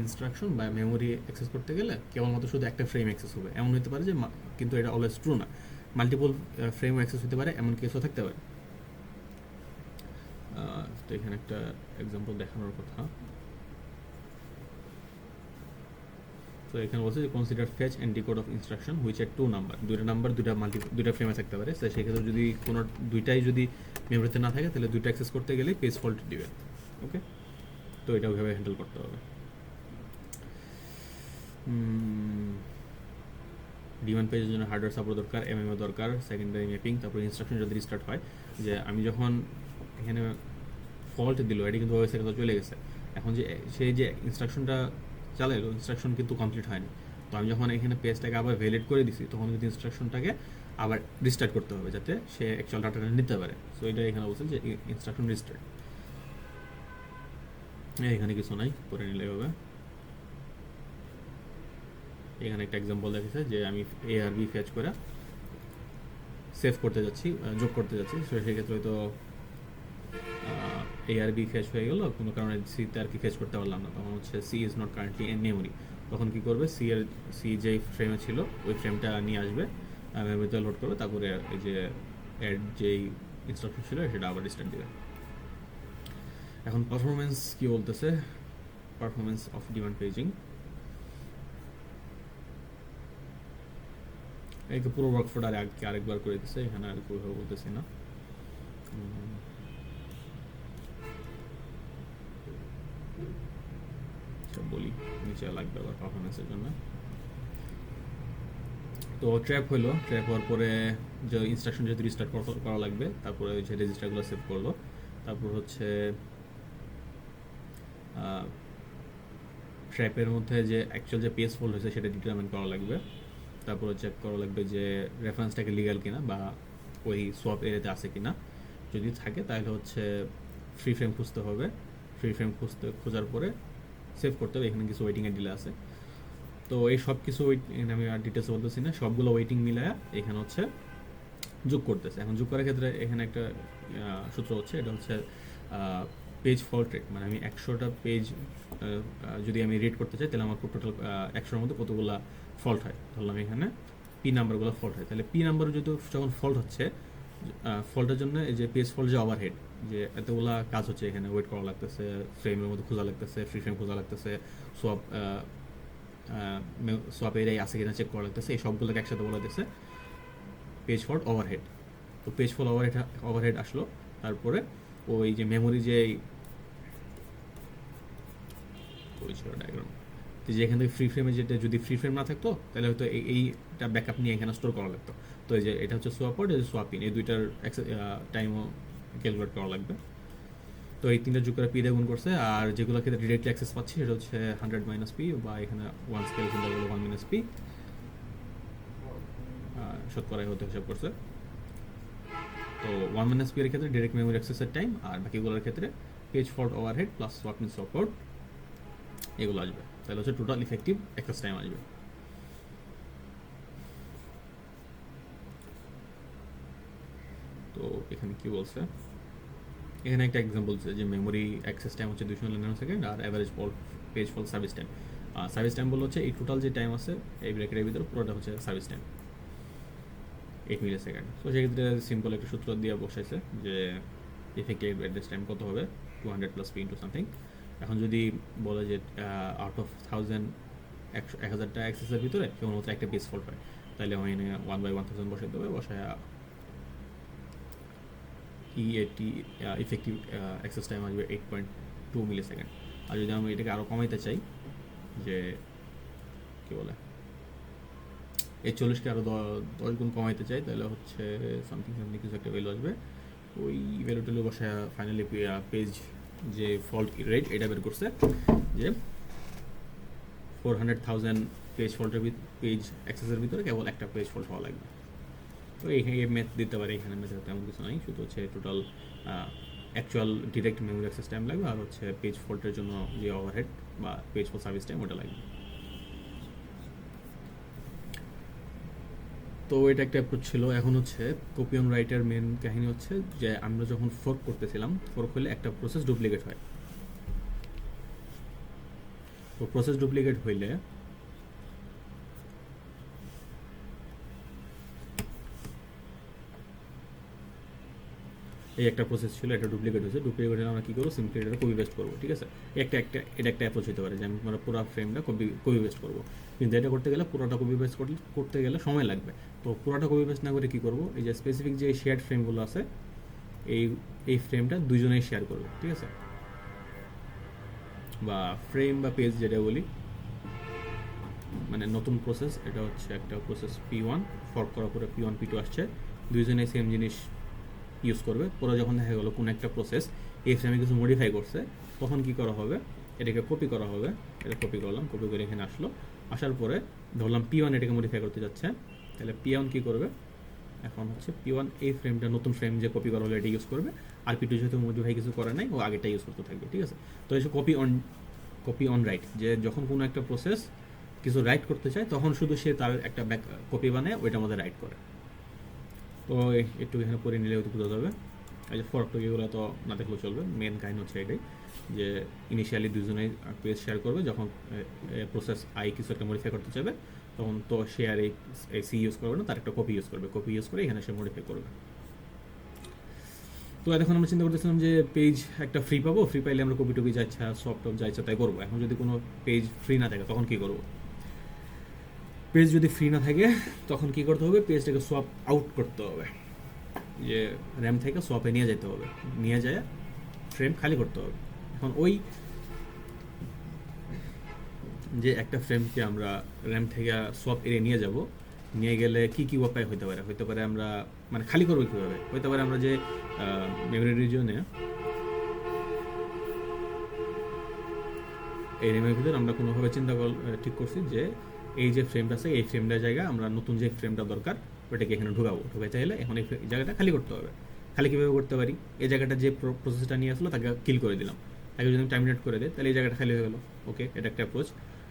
ইনস্ট্রাকশন বা মেমোরি অ্যাক্সেস করতে গেলে কেবলমাত্র শুধু একটা ফ্রেম অ্যাক্সেস হবে, এমন হতে পারে যে, কিন্তু এটা অলওয়েজ ট্রু না, মাল্টিপল ফ্রেম অ্যাক্সেস হতে পারে, এমন কেসও থাকতে পারে। তো এখানে একটা এক্সাম্পল দেখানোর কথা। তো এখানে বলছে যে consider fetch and decode of instruction which এর টু নাম্বার, দুইটা ফ্রেমে থাকতে পারে। তো সেক্ষেত্রে যদি কোনো দুইটাই যদি মেমোরিতে না থাকে তাহলে দুইটা অ্যাক্সেস করতে গেলে পেজ ফল্ট দিবে। ওকে, তো এটা ওইভাবে হ্যান্ডেল করতে হবে। ডিমান্ড পেজের জন্য হার্ডওয়্যার সাপোর্ট দরকার, এমএমও দরকার, সেকেন্ডারি ম্যাপিং, তারপর ইনস্ট্রাকশন যদি রিস্টার্ট হয়, যে আমি যখন এখানে ফল্ট দিল এটি কিন্তু ওয়েবসাইট কথা চলে গেছে, এখন যে সেই যে ইনস্ট্রাকশনটা চালাইলো ইনস্ট্রাকশন কিন্তু কমপ্লিট হয়নি। তো আমি যখন এখানে পেজটাকে আবার ভ্যালিড করে দিছি তখন কিন্তু ইনস্ট্রাকশনটাকে আবার রিস্টার্ট করতে হবে যাতে সে অ্যাকচুয়াল ডাটাটা নিতে পারে। সো এটা এখানে বলছে যে ইনস্ট্রাকশন রিস্টার্ট। এখানে কিছু নাই, করে নিলে হবে। এখানে একটা এক্সাম্পল দেখেছে যে আমি ARB ফেচ করে সেভ করতে যাচ্ছি, যোগ করতে যাচ্ছি, সেক্ষেত্রে হয়তো ARB ফেচ হয়ে গেল, কোনো কারণে সিতে আর কি ফেচ করতে পারলাম না, তখন হচ্ছে C is not currently in memory. তখন কি করবে, সি যেই ফ্রেমে ছিল ওই ফ্রেমটা নিয়ে আসবে, মেমোরিতে লোড করবে, তারপরে এই যে অ্যাড যেই ইনস্ট্রাকশন ছিল সেটা আবার রিস্টার্ট দেবে। এখন পারফরমেন্স কি বলতেছে, পারফরমেন্স অফ ডিমান্ড পেজিং। এই তো পুরো ওয়ার্কফ্লোটা আরেকবার করে দিচ্ছে, এখানে আর কোথাও বলতেছি না। বলি নিচে লাগবে আবার পারফরমেন্সের জন্য। তো ট্র্যাপ হওয়ার পরে যে ইনস্ট্রাকশন যেহেতু রিস্টার্ট করা লাগবে, তারপরে যে রেজিস্টারগুলো সেভ করলো, তারপর হচ্ছে ট্র্যাপের মধ্যে যে অ্যাকচুয়াল যে পেজ ফল্ট হয়েছে সেটা ডিটারমাইন করা লাগবে, তারপরে চেক করা লাগবে যে রেফারেন্সটাকে লিগাল কিনা বা ওই সোয়াপ এরিয়াতে আছে কিনা, যদি থাকে তাহলে হচ্ছে ফ্রি ফ্রেম খুঁজতে হবে, ফ্রি ফ্রেম খোঁজার পরে সেভ করতে হবে। এখানে কিছু ওয়েটিংয়ের ডিলে আছে, তো এই সব কিছু আমি আর ডিটেলস বলতেছি না, সবগুলো ওয়েটিং মিলায়া এখানে হচ্ছে যোগ করতেছে। এখন যোগ করার ক্ষেত্রে এখানে একটা সূত্র হচ্ছে, এটা হচ্ছে পেজ ফল্ট রেট, মানে আমি 100টা পেজ যদি আমি রেড করতে চাই তাহলে আমার টোটাল 100-এর মধ্যে কতগুলো ফল্ট হয়, ধরলাম এখানে পি নাম্বারগুলো ফল্ট হয়, তাহলে পি নাম্বার যদি যখন ফল্ট হচ্ছে, ফল্টের জন্য এই যে পেজ ফল্ট যে ওভারহেড, যে এতগুলা কাজ হচ্ছে, এখানে ওয়েট করা লাগতেছে, ফ্রেমের মধ্যে খোঁজা লাগতেছে, ফ্রি ফ্রেম খোঁজা লাগতেছে, সোয়াপ এরিয়ায় আছে কিনা চেক করা লাগতেছে, এই সবগুলোকে একসাথে বলা যাচ্ছে পেজ ফল্ট ওভারহেড। তো পেজ ফল্ট ওভারহেড আসলো, তারপরে ওই যে মেমোরি যে ডায়াগ্রাম যেখান থেকে ফ্রি ফ্রেমে, যেটা যদি ফ্রি ফ্রেম না থাকতো তাহলে হয়তো এইটা ব্যাকআপ নিয়ে এখানে স্টোর করা লাগতো। তো এই যে এটা হচ্ছে সোয়াপ আউট, এটা সোয়াপ ইন, এই দুইটার টাইমও ক্যালকুলেট করা লাগবে। তো এই তিনটা যোগ করে পি দিয়ে গুণ করছে, আর যেগুলো ক্ষেত্রে ডিরেক্টলি অ্যাক্সেস পাচ্ছি সেটা হচ্ছে 100 - p, বা এখানে 1 স্কেল চিন্তা করলে 1 - p শতকরাই হতে হিসাব করছে। তো 1 - p এর ক্ষেত্রে ডিরেক্ট মেমোরি অ্যাক্সেসের টাইম, আর বাকিগুলোর ক্ষেত্রে page fault overhead plus swap মিন সাপোর্ট এগুলো আসবে। তাহলে হচ্ছে টোটাল ইফেক্টিভ অ্যাক্সেস টাইম আসবে। তো এখানে কি বলছে, এখানে একটা এক্সাম্পল বলছে যে মেমোরি অ্যাক্সেস টাইম হচ্ছে 299 সেকেন্ড আর average page fault service time. Service time বলে হচ্ছে এই টোটাল যে টাইম আছে এই ব্র্যাকেটের ভিতরে পুরোটা হচ্ছে সার্ভিস টাইম 8 মিলি সেকেন্ড। তো সেক্ষেত্রে সিম্পল একটা সূত্র দিয়ে বসাইছে যে ইফেক্টিভ অ্যাড্রেস টাইম কত হবে, 200 প্লাস পি ইন্টু সামথিং। এখন যদি বলে যে আউট অফ 1000টা অ্যাক্সেসের ভিতরে কেবলমাত্র একটা পেজ ফল্ট হয়, তাহলে আমি 1/1000 বসাইতে হবে, বসায় ইএটি ইফেক্টিভ অ্যাক্সেস টাইম আসবে 8.2 মিলি সেকেন্ড। আর যদি আমি এটাকে আরও কমাইতে চাই, যে কী বলে এই 40কে আরও 10 গুণ কমাইতে চাই, তাহলে হচ্ছে সামথিং কিছু একটা ভ্যালু আসবে। ওই ভ্যালুটা বসায় ফাইনালি পেজ যে ফল্ট রেট এটা বের করছে যে 400,000 পেজ ফল্টের পেজ অ্যাক্সেসের ভিতরে কেবল একটা পেজ ফল্ট হওয়া লাগবে। তো এই ম্যাথ দিতে পারে, এখানে ম্যাথ তেমন কিছু নাই, শুধু হচ্ছে total actual direct memory access time লাগবে আর হচ্ছে পেজ ফল্টের জন্য যে ওভারহেড বা পেজ ফল্ট সার্ভিস টাইম ওটা লাগবে। তো এটা একটা অ্যাপ্রোচ ছিল। এখন হচ্ছে কপি অন রাইটের মেন কাহিনী হচ্ছে যে আমরা যখন ফোর্ক করতেছিলাম, ফোর্ক হলে একটা প্রসেস ডুপ্লিকেট হয়। তো প্রসেস ডুপ্লিকেট হইলে এই একটা প্রসেস ছিল, এটা ডুপ্লিকেট হয়েছে, ডুপ্লিকেট হলে আমরা কী করবো, সিম্পলি এটা কপি পেস্ট করবো। ঠিক আছে, এটা একটা অ্যাপ্রোচ হতে পারে যে আমি আমরা পুরো ফ্রেমটা কপি পেস্ট করবো, কিন্তু এটা করতে গেলে পুরোটা কপি পেস্ট করতে গেলে সময় লাগবে। তো পুরোটা কপি পেস্ট না করে কী করবো, এই যে স্পেসিফিক যে শেয়ার্ড ফ্রেমগুলো আছে এই ফ্রেমটা দুজনেই শেয়ার করবে। ঠিক আছে, বা ফ্রেম বা পেজ যেটা বলি, মানে নতুন প্রসেস, এটা হচ্ছে একটা প্রসেস P1 ফর্ক করার পরে P1 P2 আসছে, দুইজনেই সেম জিনিস ইউজ করবে। পরে যখন দেখা গেলো কোনো একটা প্রসেস এই ফ্রেমে কিছু মডিফাই করছে, তখন কি করা হবে, এটাকে কপি করা হবে। এটা কপি করলাম, কপি করে এখানে আসার পরে ধরলাম P1 এটাকে মডিফাই করতে যাচ্ছে, তাহলে P1 কি করবে, এখন হচ্ছে P1 এই ফ্রেমটা নতুন ফ্রেম যে কপি করা হলো এটা ইউজ করবে, আর P2 যেহেতু মডিফাই কিছু করে নাই ও আগেটা ইউজ করতে থাকবে। ঠিক আছে, তো এই কপি অন রাইট, যে যখন কোনো একটা প্রসেস কিছু রাইট করতে চায় তখন শুধু সে তার একটা ব্যাক কপি বানায় ওইটার মধ্যে রাইট করে। তো একটু এখানে পরে নিলে হয়তো বোঝা যাবে। এই যে ফর্ক এগুলো তো না দেখলেও চলবে, মেন কাহিনী হচ্ছে এটাই যে ইনিশিয়ালি দুজনেই পেজ শেয়ার করবে, যখন প্রসেস আই কিছু একটা মডিফাই করতে চাইবে তখন তো সে আর এই সি ইউজ করবে না, তার একটা কপি ইউজ করবে, কপি ইউজ করে এখানে সে মডিফাই করবে। তো এখন আমরা চিন্তা করতেছিলাম যে পেজ একটা ফ্রি পাবো, ফ্রি পাইলে আমরা কপি টপি যা ইচ্ছা সফট টপ যা ইচ্ছা তাই করবো। এখন যদি কোনো পেজ ফ্রি না থাকে তখন কী করবো, পেজ যদি ফ্রি না থাকে তখন কী করতে হবে, পেজটাকে সোয়াপ আউট করতে হবে, যে র্যাম থেকে সোয়াপে নিয়ে যেতে হবে, নিয়ে যায় ফ্রেম খালি করতে হবে। এখন ওই যে একটা ফ্রেমকে আমরা র্যাম থেকে সোয়াপ এরিয়া নিয়ে যাব, নিয়ে গেলে কি কি উপায় হতে পারে আমরা মানে খালি করবো কীভাবে, হতে পারে আমরা যে মেমোরি রিজিয়নে এই র্যামের ভিতরে আমরা কোনোভাবে ঠিক করছি যে এই যে ফ্রেমটা আছে এই ফ্রেমটার জায়গায় আমরা নতুন যে ফ্রেমটা দরকার ওটাকে এখানে ঢুকাইতে হলে এখন এই জায়গাটা খালি করতে হবে। খালি কীভাবে করতে পারি, এই জায়গাটা যে প্রসেসটা নিয়ে আসলো তাকে কিল করে দিলাম, তাকে যদি আমি টার্মিনেট করে দিই তাহলে এই জায়গাটা খালি হয়ে গেলো। ওকে, এটা একটা অ্যাপ্রোচ।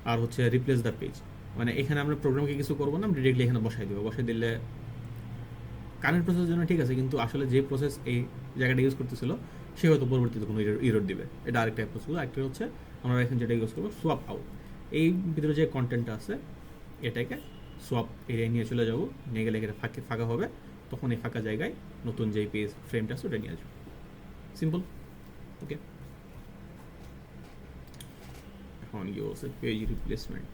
আর হচ্ছে রিপ্লেস দ্য পেজ, মানে এখানে আমরা প্রোগ্রামকে কিছু করবো না, ডিরেক্টলি এখানে বসাই দেবো, বসাই দিলে কারেন্ট প্রসেসের জন্য ঠিক আছে, কিন্তু আসলে যে প্রসেস এই জায়গাটা ইউজ করতেছিল সে হয়তো পরবর্তীতে কোনো ইরর দিবে। এটা আরেকটা অ্যাপ্রোচ। আরেকটা হচ্ছে আমরা এখন যেটা ইউজ করবো সোয়াপ আউট, এই ভিতরে যে কন্টেন্টটা আছে এটাকে সোয়াপ এরিয়া নিয়ে চলে যাবো, নিয়ে গেলে এখানে ফাঁকা হবে, তখন এই ফাঁকা জায়গায় নতুন যে পেজ ফ্রেমটা আছে ওটা নিয়ে আসবো। সিম্পল। ওকে, এখন ইয়ে হচ্ছে পেজ রিপ্লেসমেন্ট।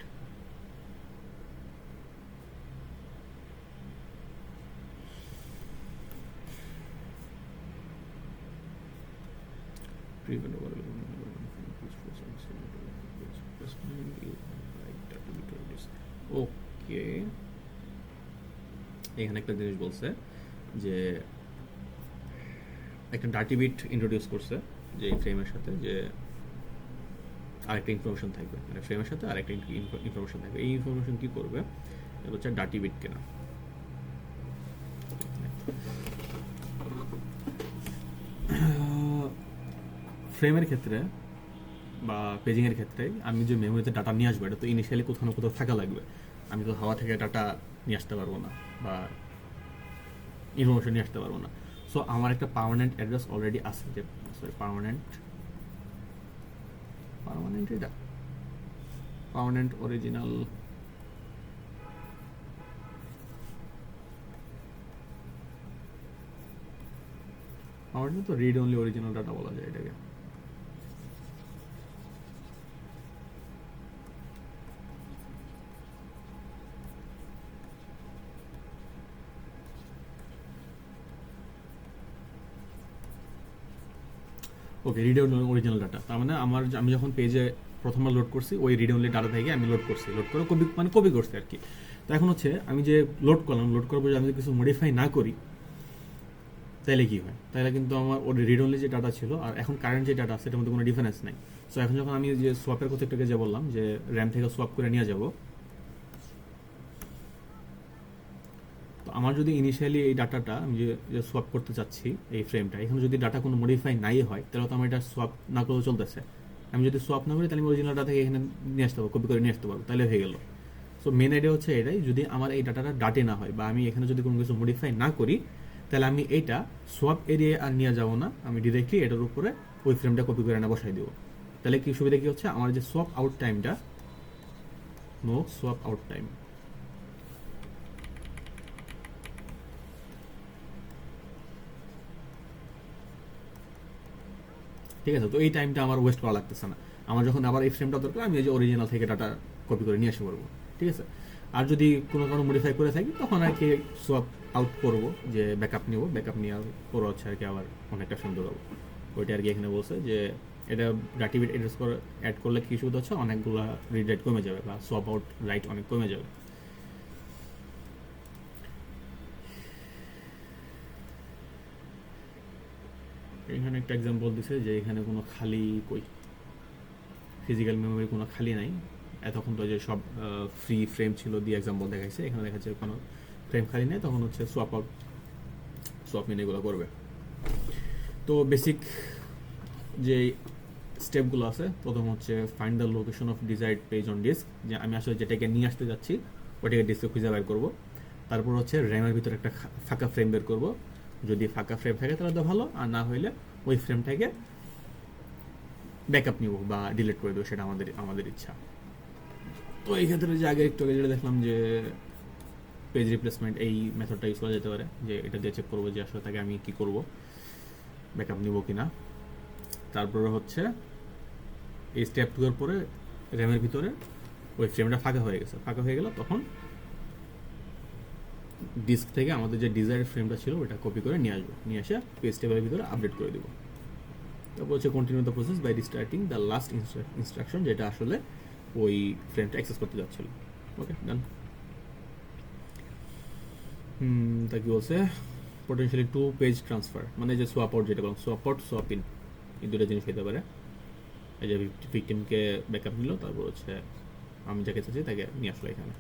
ওকে, এখানে একটা জিনিস বলছে যে একটা ডার্টি বিট ইন্ট্রোডিউস করছে, যে এই ফ্রেমের সাথে যে আরেকটা ইনফরমেশন থাকবে, মানে ফ্রেমের সাথে আরেকটা ইনফরমেশন থাকবে। এই ইনফরমেশন কি করবে, এটা হচ্ছে ডার্টি বিট কেনা। ফ্রেমের ক্ষেত্রে বা পেজিংয়ের ক্ষেত্রে আমি যে মেমোরিতে ডাটা নিয়ে আসবো এটা তো ইনিশিয়ালি কোথাও না কোথাও থাকা লাগবে। আমি তো হাওয়া থেকে ডাটা নিয়ে আসতে পারবো না বা ইনফরমেশন নিয়ে আসতে পারবো না। সো আমার একটা পার্মানেন্ট অ্যাড্রেস অলরেডি আছে, যে সরি পার্মানেন্ট এটা পার্মানেন্ট অরিজিনাল তো রিড অনলি অরিজিনাল ডাটা বলা যায় এটাকে। ওকে, রিড অরিজিনাল ডাটা, তার মানে আমি যখন পেজে প্রথমবার লোড করছি ওই রিড অনলি ডাটা থেকে আমি লোড করে কপি করছি আর কি। তো এখন হচ্ছে আমি যে লোড করার পর আমি যদি কিছু মডিফাই না করি তাহলে কি হয়? তাহলে কিন্তু আমার ওর রিড অনলি যে ডাটা ছিল আর এখন কারেন্ট যে ডাটা সেটার মধ্যে কোনো ডিফারেন্স নাই। সো এখন যখন আমি যে সোয়াপের কথা একটু যে বললাম যে র্যাম থেকে সোয়াপ করে নিয়ে যাব, তো আমার যদি ইনিশিয়ালি এই ডাটাটা আমি যে সোয়াপ করতে চাচ্ছি এই ফ্রেমটা, এখানে যদি ডাটা কোনো মডিফাই নাই হয় তাহলে তো আমার এটা সোয়াপ না করেও চলতেছে। আমি যদি সোয়াপ না করি তাহলে আমি অরিজিনাল ডাটাকে এখানে নিয়ে আসতে পারবো, কপি করে নিয়ে আসতে পারবো, তাহলে হয়ে গেল। সো মেন আইডিয়া হচ্ছে এটাই, যদি আমার এই ডাটাটা ডাটে না হয় বা আমি এখানে যদি কোনো কিছু মডিফাই না করি তাহলে আমি এইটা সোয়াপ এরিয়ায় আর নিয়ে যাবো না, আমি ডিরেক্টলি এটার উপরে ওই ফ্রেমটা কপি করে না বসাই দেবো। তাহলে কি সুবিধা কি হচ্ছে, আমার যে সোয়াপ আউট টাইমটা, নো সোয়াপ আউট টাইম, ঠিক আছে? তো এই টাইমটা আমার ওয়েস্ট করা লাগতেছে না। আমার যখন আবার এই ফ্রেমটা দরকার আমি এই যে অরিজিনাল থেকে ডাটা কপি করে নিয়ে আসতে পারবো, ঠিক আছে? আর যদি কোনো মডিফাই করে থাকি তখন আর কি সোয়াপ আউট করবো, যে ব্যাকআপ নেওয়ার পর হচ্ছে আর কি আবার অনেকটা সুন্দর হবে। ওইটা আর কি এখানে বলছে যে এটা ডাটিবিট অ্যাড্রেস করে অ্যাড করলে কি সুবিধা হচ্ছে, অনেকগুলো রিড রাইট কমে যাবে বা সোয়াপ আউট রাইট অনেক কমে যাবে। এখানে একটা এক্সাম্পল দিছে যে এখানে কোনো খালি ফিজিক্যাল মেমোরি কোনো খালি নাই। এতক্ষণ তো যে সব ফ্রি ফ্রেম ছিল দিয়ে এক্সাম্পল দেখাইছে, এখানে দেখা যাচ্ছে কোনো ফ্রেম খালি নেই, তখন হচ্ছে সোয়াপ ইন এগুলো করবে। তো বেসিক যে স্টেপগুলো আছে, প্রথম হচ্ছে find the location of desired page on disk, যে আমি আসলে যেটাকে নিয়ে আসতে যাচ্ছি ওটাকে ডিস্কে খুঁজে বের করবো। তারপর হচ্ছে র্যামের ভিতরে একটা ফাঁকা ফ্রেম বের করবো, যদি ফাঁকা ফ্রেম থাকে তাহলে তো ভালো, আর না হইলে ওই ফ্রেমটাকে ব্যাকআপ নিব বা ডিলিট করে দেবো, সেটা আমাদের ইচ্ছা। তো এই ক্ষেত্রে যে আগে একটু যেটা দেখলাম যে পেজ রিপ্লেসমেন্ট, এই মেথডটা ইউজ করা যেতে পারে, যে এটা দিয়ে চেক করবো যে আসলে তাকে আমি কি করব, ব্যাকআপ নিব কিনা। তারপরে হচ্ছে এই স্টেপ 2 এর পরে র্যামের ভিতরে ওই ফ্রেমটা ফাঁকা হয়ে গেল তখন ডিস্ক থেকে আমাদের যে ডিজায়ার ফ্রেমটা ছিল ওটা কপি করে নিয়ে এসে পেজ টেবিলের ভিতরে আপডেট করে দেবো। তারপর হচ্ছে continue the process by restarting the last instruction, যেটা আসলে ওই ফ্রেমটা অ্যাক্সেস করতে যাচ্ছিল। ওকে, ডান। তা কি বলছে, পোটেনশিয়ালি 2 পেজ ট্রান্সফার, মানে যে সোয়াপ আউট যেটা বললাম, সোয়াপ আউট সোয়াপ ইন, এই দুটো জিনিস হতে পারে। এই যে ভিকটিমকে ব্যাকআপ নিল, তারপর হচ্ছে আমি যাকে চাচ্ছি তাকে নিয়ে আসলো এখানে।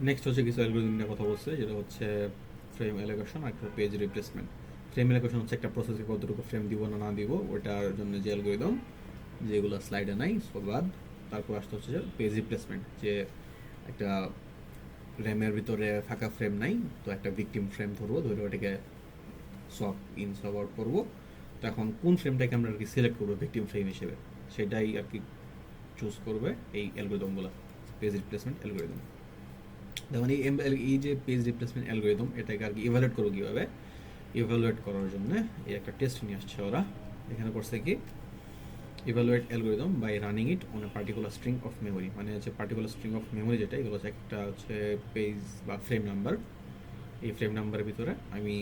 নেক্সট হচ্ছে কিছু অ্যালগরিদম নিয়ে কথা বলছে, যেটা হচ্ছে ফ্রেম অ্যালোকেশন আর একটা পেজ রিপ্লেসমেন্ট। ফ্রেম অ্যালোকেশন হচ্ছে একটা প্রসেসে কতটুকু ফ্রেম দিব না দিব ওটার জন্য যে অ্যালগরিদম, যেগুলো স্লাইডে নাই সবাদ। তারপর আসতে হচ্ছে যে পেজ রিপ্লেসমেন্ট, যে একটা র্যামের ভিতরে ফাঁকা ফ্রেম নাই, তো একটা ভিকটিম ফ্রেম ধরে ওটাকে সোয়াপ ইন সোয়াপ আউট করবো। তো এখন কোন ফ্রেমটাকে আমরা আর কি সিলেক্ট করবো ভিকটিম ফ্রেম হিসেবে, সেটাই আর কি চুজ করবে এই অ্যালগরিদমগুলো, পেজ রিপ্লেসমেন্ট অ্যালগরিদম। যেমন এই যে পেজ রিপ্লেসমেন্ট অ্যালগরিদম, এটাকে আর কি ইভালুয়েট করবো কীভাবে, ইভালুয়েট করার জন্য এই একটা টেস্ট নিয়ে আসছে ওরা। এখানে করছে কি, evaluate algorithm by running it on a particular string of memory, মানে হচ্ছে পার্টিকুলার স্ট্রিং অফ মেমোরি যেটা, এগুলো হচ্ছে একটা হচ্ছে পেজ বা ফ্রেম নাম্বার। এই ফ্রেম নাম্বারের ভিতরে আমি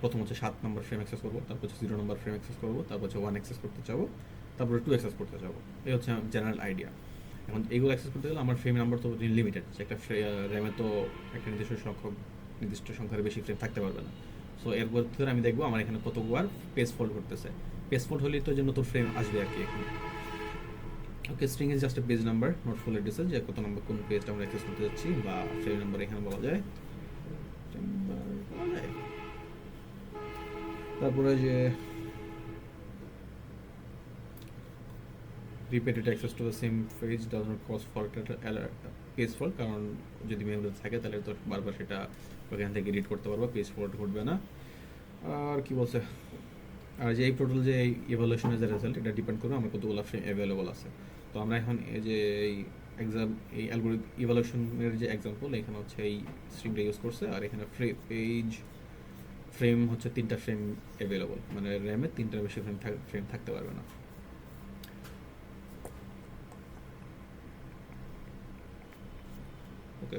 প্রথম হচ্ছে 7 নম্বর ফ্রেম অ্যাক্সেস করবো, তারপর হচ্ছে 0 নম্বর ফ্রেম অ্যাক্সেস করবো, তারপর হচ্ছে 1 অ্যাক্সেস করতে চাবো, তারপরে 2 অ্যাক্সেস করতে চাবো। এই হচ্ছে জেনারেল আইডিয়া। এখন এগুলো অ্যাক্সেস করতে গেলে আমার ফ্রেম নাম্বার তো লিমিটেড, একটা র্যামে তো একটা নির্দিষ্ট সংখ্যার বেশি ফ্রেম থাকতে পারবে না। সো এর ভিতরে আমি দেখবো আমার এখানে কতবার পেজ ফোল্ড করতেছে। পেজ ফোল্ড হলেই তো যে নতুন ফ্রেম আসবে আর কি এখানে। Okay, string is just a page number, not full address, যে কত নম্বর কোন পেজটা আমরা অ্যাক্সেস করতে যাচ্ছি, বা ফ্রেম নাম্বার এখানে বলা যায় তারপরে যে repeated access to the same page does not cause fault page fault, কারণ যদি মেমোরিতে থাকে তাহলে তো বারবার সেটা ওখান থেকে এডিট করতে পারবো, পেজ ফল্ট ঘটবে না। আর কি বলছে, আর যে এই টোটাল যে এই ইভ্যালুয়েশনের যে রেজাল্ট, এটা ডিপেন্ড করবে আমার কতগুলো ফ্রেম অ্যাভেলেবল আছে। তো আমরা এখন এই যে এই এই অ্যালগরিদম ইভ্যালুয়েশনের যে এক্সাম্পল, এখানে হচ্ছে এই স্ট্রিংটা ইউজ করছে, আর এখানে পেজ ফ্রেম হচ্ছে 3টা ফ্রেম অ্যাভেলেবল, মানে র্যামে 3টার বেশি ফ্রেম থাকতে পারবে না। ওকে,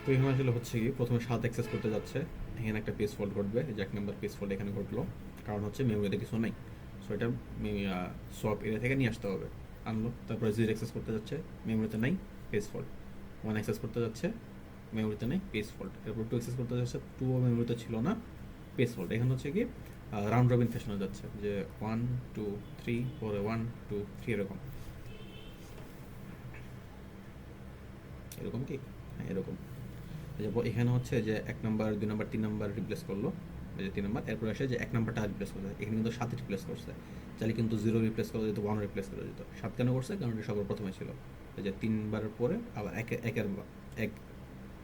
তো এখানে আসলে হচ্ছে কি, প্রথমে 7 অ্যাক্সেস করতে যাচ্ছে, এখানে একটা পেজ ফল্ট ঘটবে, যে 1 নম্বর পেজ ফল্ট এখানে ঘটলো, কারণ হচ্ছে মেমোরিতে কিছু নাই, সো এটা সব এরিয়া থেকে নিয়ে আসতে হবে, আনলো। তারপরে 0 অ্যাক্সেস করতে যাচ্ছে, মেমোরিতে নাই, পেজ ফল্ট। 1 অ্যাক্সেস করতে যাচ্ছে, মেমোরিতে নেই, পেজ ফল্ট। এরপর 2 অ্যাক্সেস করতে যাচ্ছে, 2 মেমোরিতে ছিল না, পেজ ফল্ট। এখানে হচ্ছে কি রাউন্ড রবিন ফ্যাশনে যাচ্ছে, যে 1 2 3 পরে 1 2 3 এরকম এরকম কি, হ্যাঁ এরকম। এখানে হচ্ছে যে 1 নাম্বার 2 নাম্বার 3 নাম্বার রিপ্লেস করলো, এই যে 3 নাম্বার, এরপর আসে যে 1 নাম্বারটা রিপ্লেস করছে, এখানে কিন্তু 7 রিপ্লেস করছে, চাইলে কিন্তু 0 রিপ্লেস করা যেত, 1 রিপ্লেস করা যেত। 7 কেন করছে, কারণ এটা সবার প্রথমে ছিল, এই যে 3 বারের পরে আবার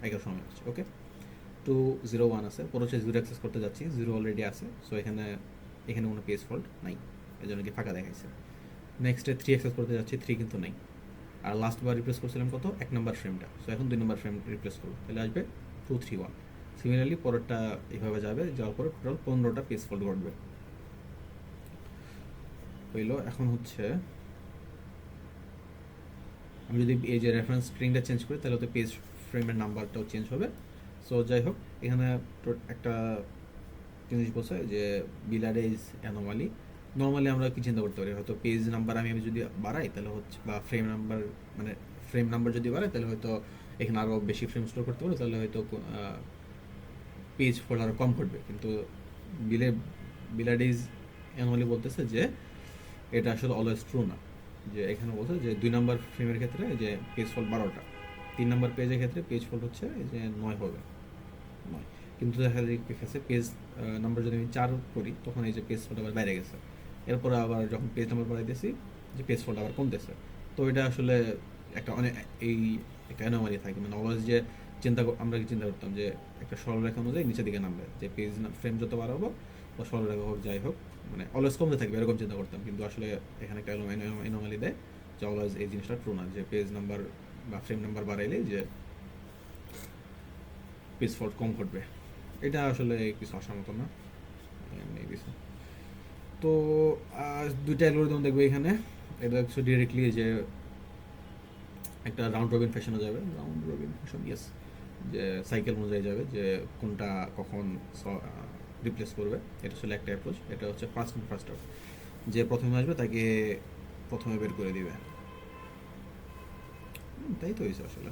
একের সময় হচ্ছে। ওকে, 2 0 1 আছে, পরে হচ্ছে 0 অ্যাক্সেস করতে যাচ্ছি, 0 অলরেডি আছে, সো এখানে কোনো পেজ ফল্ট নাই, এই জন্য কি ফাঁকা দেখাইছে। নেক্সটে 3 অ্যাক্সেস করতে যাচ্ছি, 3 কিন্তু নাই। আর লাস্ট বার রিপ্লেস করছিলাম কত, 1 নাম্বার ফ্রেমটা, সো এখন 2 নাম্বার ফ্রেম রিপ্লেস করবো, তাহলে আসবে 2 3 1। সিমিলারলি পরেরটা এইভাবে যাবে, যাওয়ার পরে টোটাল 15টা পেজ ফল্ট ঘটবে। হইলো, এখন হচ্ছে আমি যদি এই যে রেফারেন্স স্ট্রিংটা চেঞ্জ করি, তাহলে তো পেজ ফ্রেমের নাম্বারটাও চেঞ্জ হবে। সো যাই হোক, এখানে একটা জিনিস বলছে যে বিলারেজ অ্যানোমালি। নর্মালি আমরা কি চিন্তা করতে পারি, হয়তো পেজ নাম্বার আমি যদি বাড়াই তাহলে হচ্ছে, বা ফ্রেম নাম্বার, মানে ফ্রেম নাম্বার যদি বাড়াই তাহলে হয়তো এখানে আরও বেশি ফ্রেম স্টোর করতে পারে, তাহলে হয়তো পেজ ফল্ট আরও কম ঘটবে। কিন্তু বিলারেজ অ্যানোমালি বলতেছে যে এটা আসলে অলওয়েজ ট্রু না, যে এখানে বলছে যে 2 নাম্বার ফ্রেমের ক্ষেত্রে যে পেজ ফল্ট 12টা, 3 নাম্বার পেজের ক্ষেত্রে পেজ ফল্ট হচ্ছে যে 9 হবে, 9। কিন্তু দেখা গেছে পেজ নাম্বার যদি আমি 4 করি, তখন এই যে পেজ ফল্ট আবার বাইরে গেছে, এরপরে আবার যখন পেজ নাম্বার বাড়াইতেছি, যে পেজ ফল্ট আবার কমতেছে। তো এটা আসলে একটা অনেক এই একটা অ্যানোমালি থাকে, মানে অলওয়েজ যে আমরা কি চিন্তা করতাম যে একটা সরলরেখা অনুযায়ী নিচের দিকে নামবে, যে পেজ ফ্রেম যত বাড়াবো বা সরলরেখা হোক যাই হোক, মানে অলওয়েজ কমতে থাকবে, এরকম চিন্তা করতাম। কিন্তু আসলে এখানে একটা অ্যানোমালি দেয়, যে অলওয়েজ এই জিনিসটা ট্রু না, যে পেজ নাম্বার বা ফ্রেম নাম্বার বাড়াইলে যে পেজ ফল্ট কম ঘটবে। এটা আসলে কিছু আসার মতো না, কিছু। তো 2টা অ্যালগরিদম দেখবে এখানে, এটা হচ্ছে ডিরেক্টলি যে একটা রাউন্ড রবিন ফ্যাশনে যাবে, রাউন্ড রবিন ফ্যাশন, ইয়েস, যে সাইকেল অনুযায়ী যাবে, যে কোনটা কখন রিপ্লেস করবে। এটা আসলে একটা অ্যাপ্রোচ, এটা হচ্ছে ফার্স্ট ইন ফার্স্ট আউট, যে প্রথমে আসবে তাকে প্রথমে বের করে দিবে। তাই তো হয়েছে আসলে,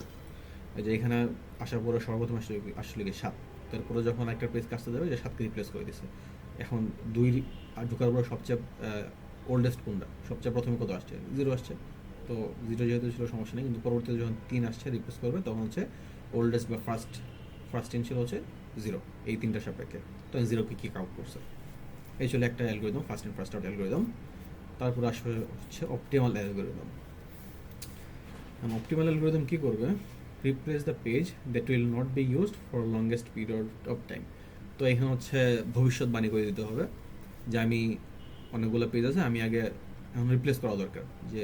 যে এখানে আসার পরে সর্বপ্রথম আসলে 7, তারপরে যখন একটা পেজ কাজতে যাবে, যে 7কে রিপ্লেস করে দিছে। এখন 2 ঢোকার পরে সবচেয়ে ওল্ডেস্ট কোনটা, সবচেয়ে প্রথমে কত আসছে, 0 আসছে, তো 0 যেহেতু ছিল সমস্যা নেই। কিন্তু পরবর্তীতে যখন 3 আসছে রিপ্লেস করবে, তখন হচ্ছে ওল্ডেস্ট বা ফার্স্ট ইন ছিল হচ্ছে 0, এই 3টার সাপেক্ষে, তো 0কে কিক আউট করছে। এই ছিল একটা algorithm, first in first out algorithm. তারপর আসবে হচ্ছে অপটিমাল অ্যালগরিদম। অপটিমাল অ্যালগরিদম কী করবে, replace the page that will not be used for longest period of time. তো এখানে হচ্ছে ভবিষ্যৎবাণী করে দিতে হবে, যে আমি অনেকগুলো পেজ আছে, আমি আগে এখন রিপ্লেস করা দরকার, যে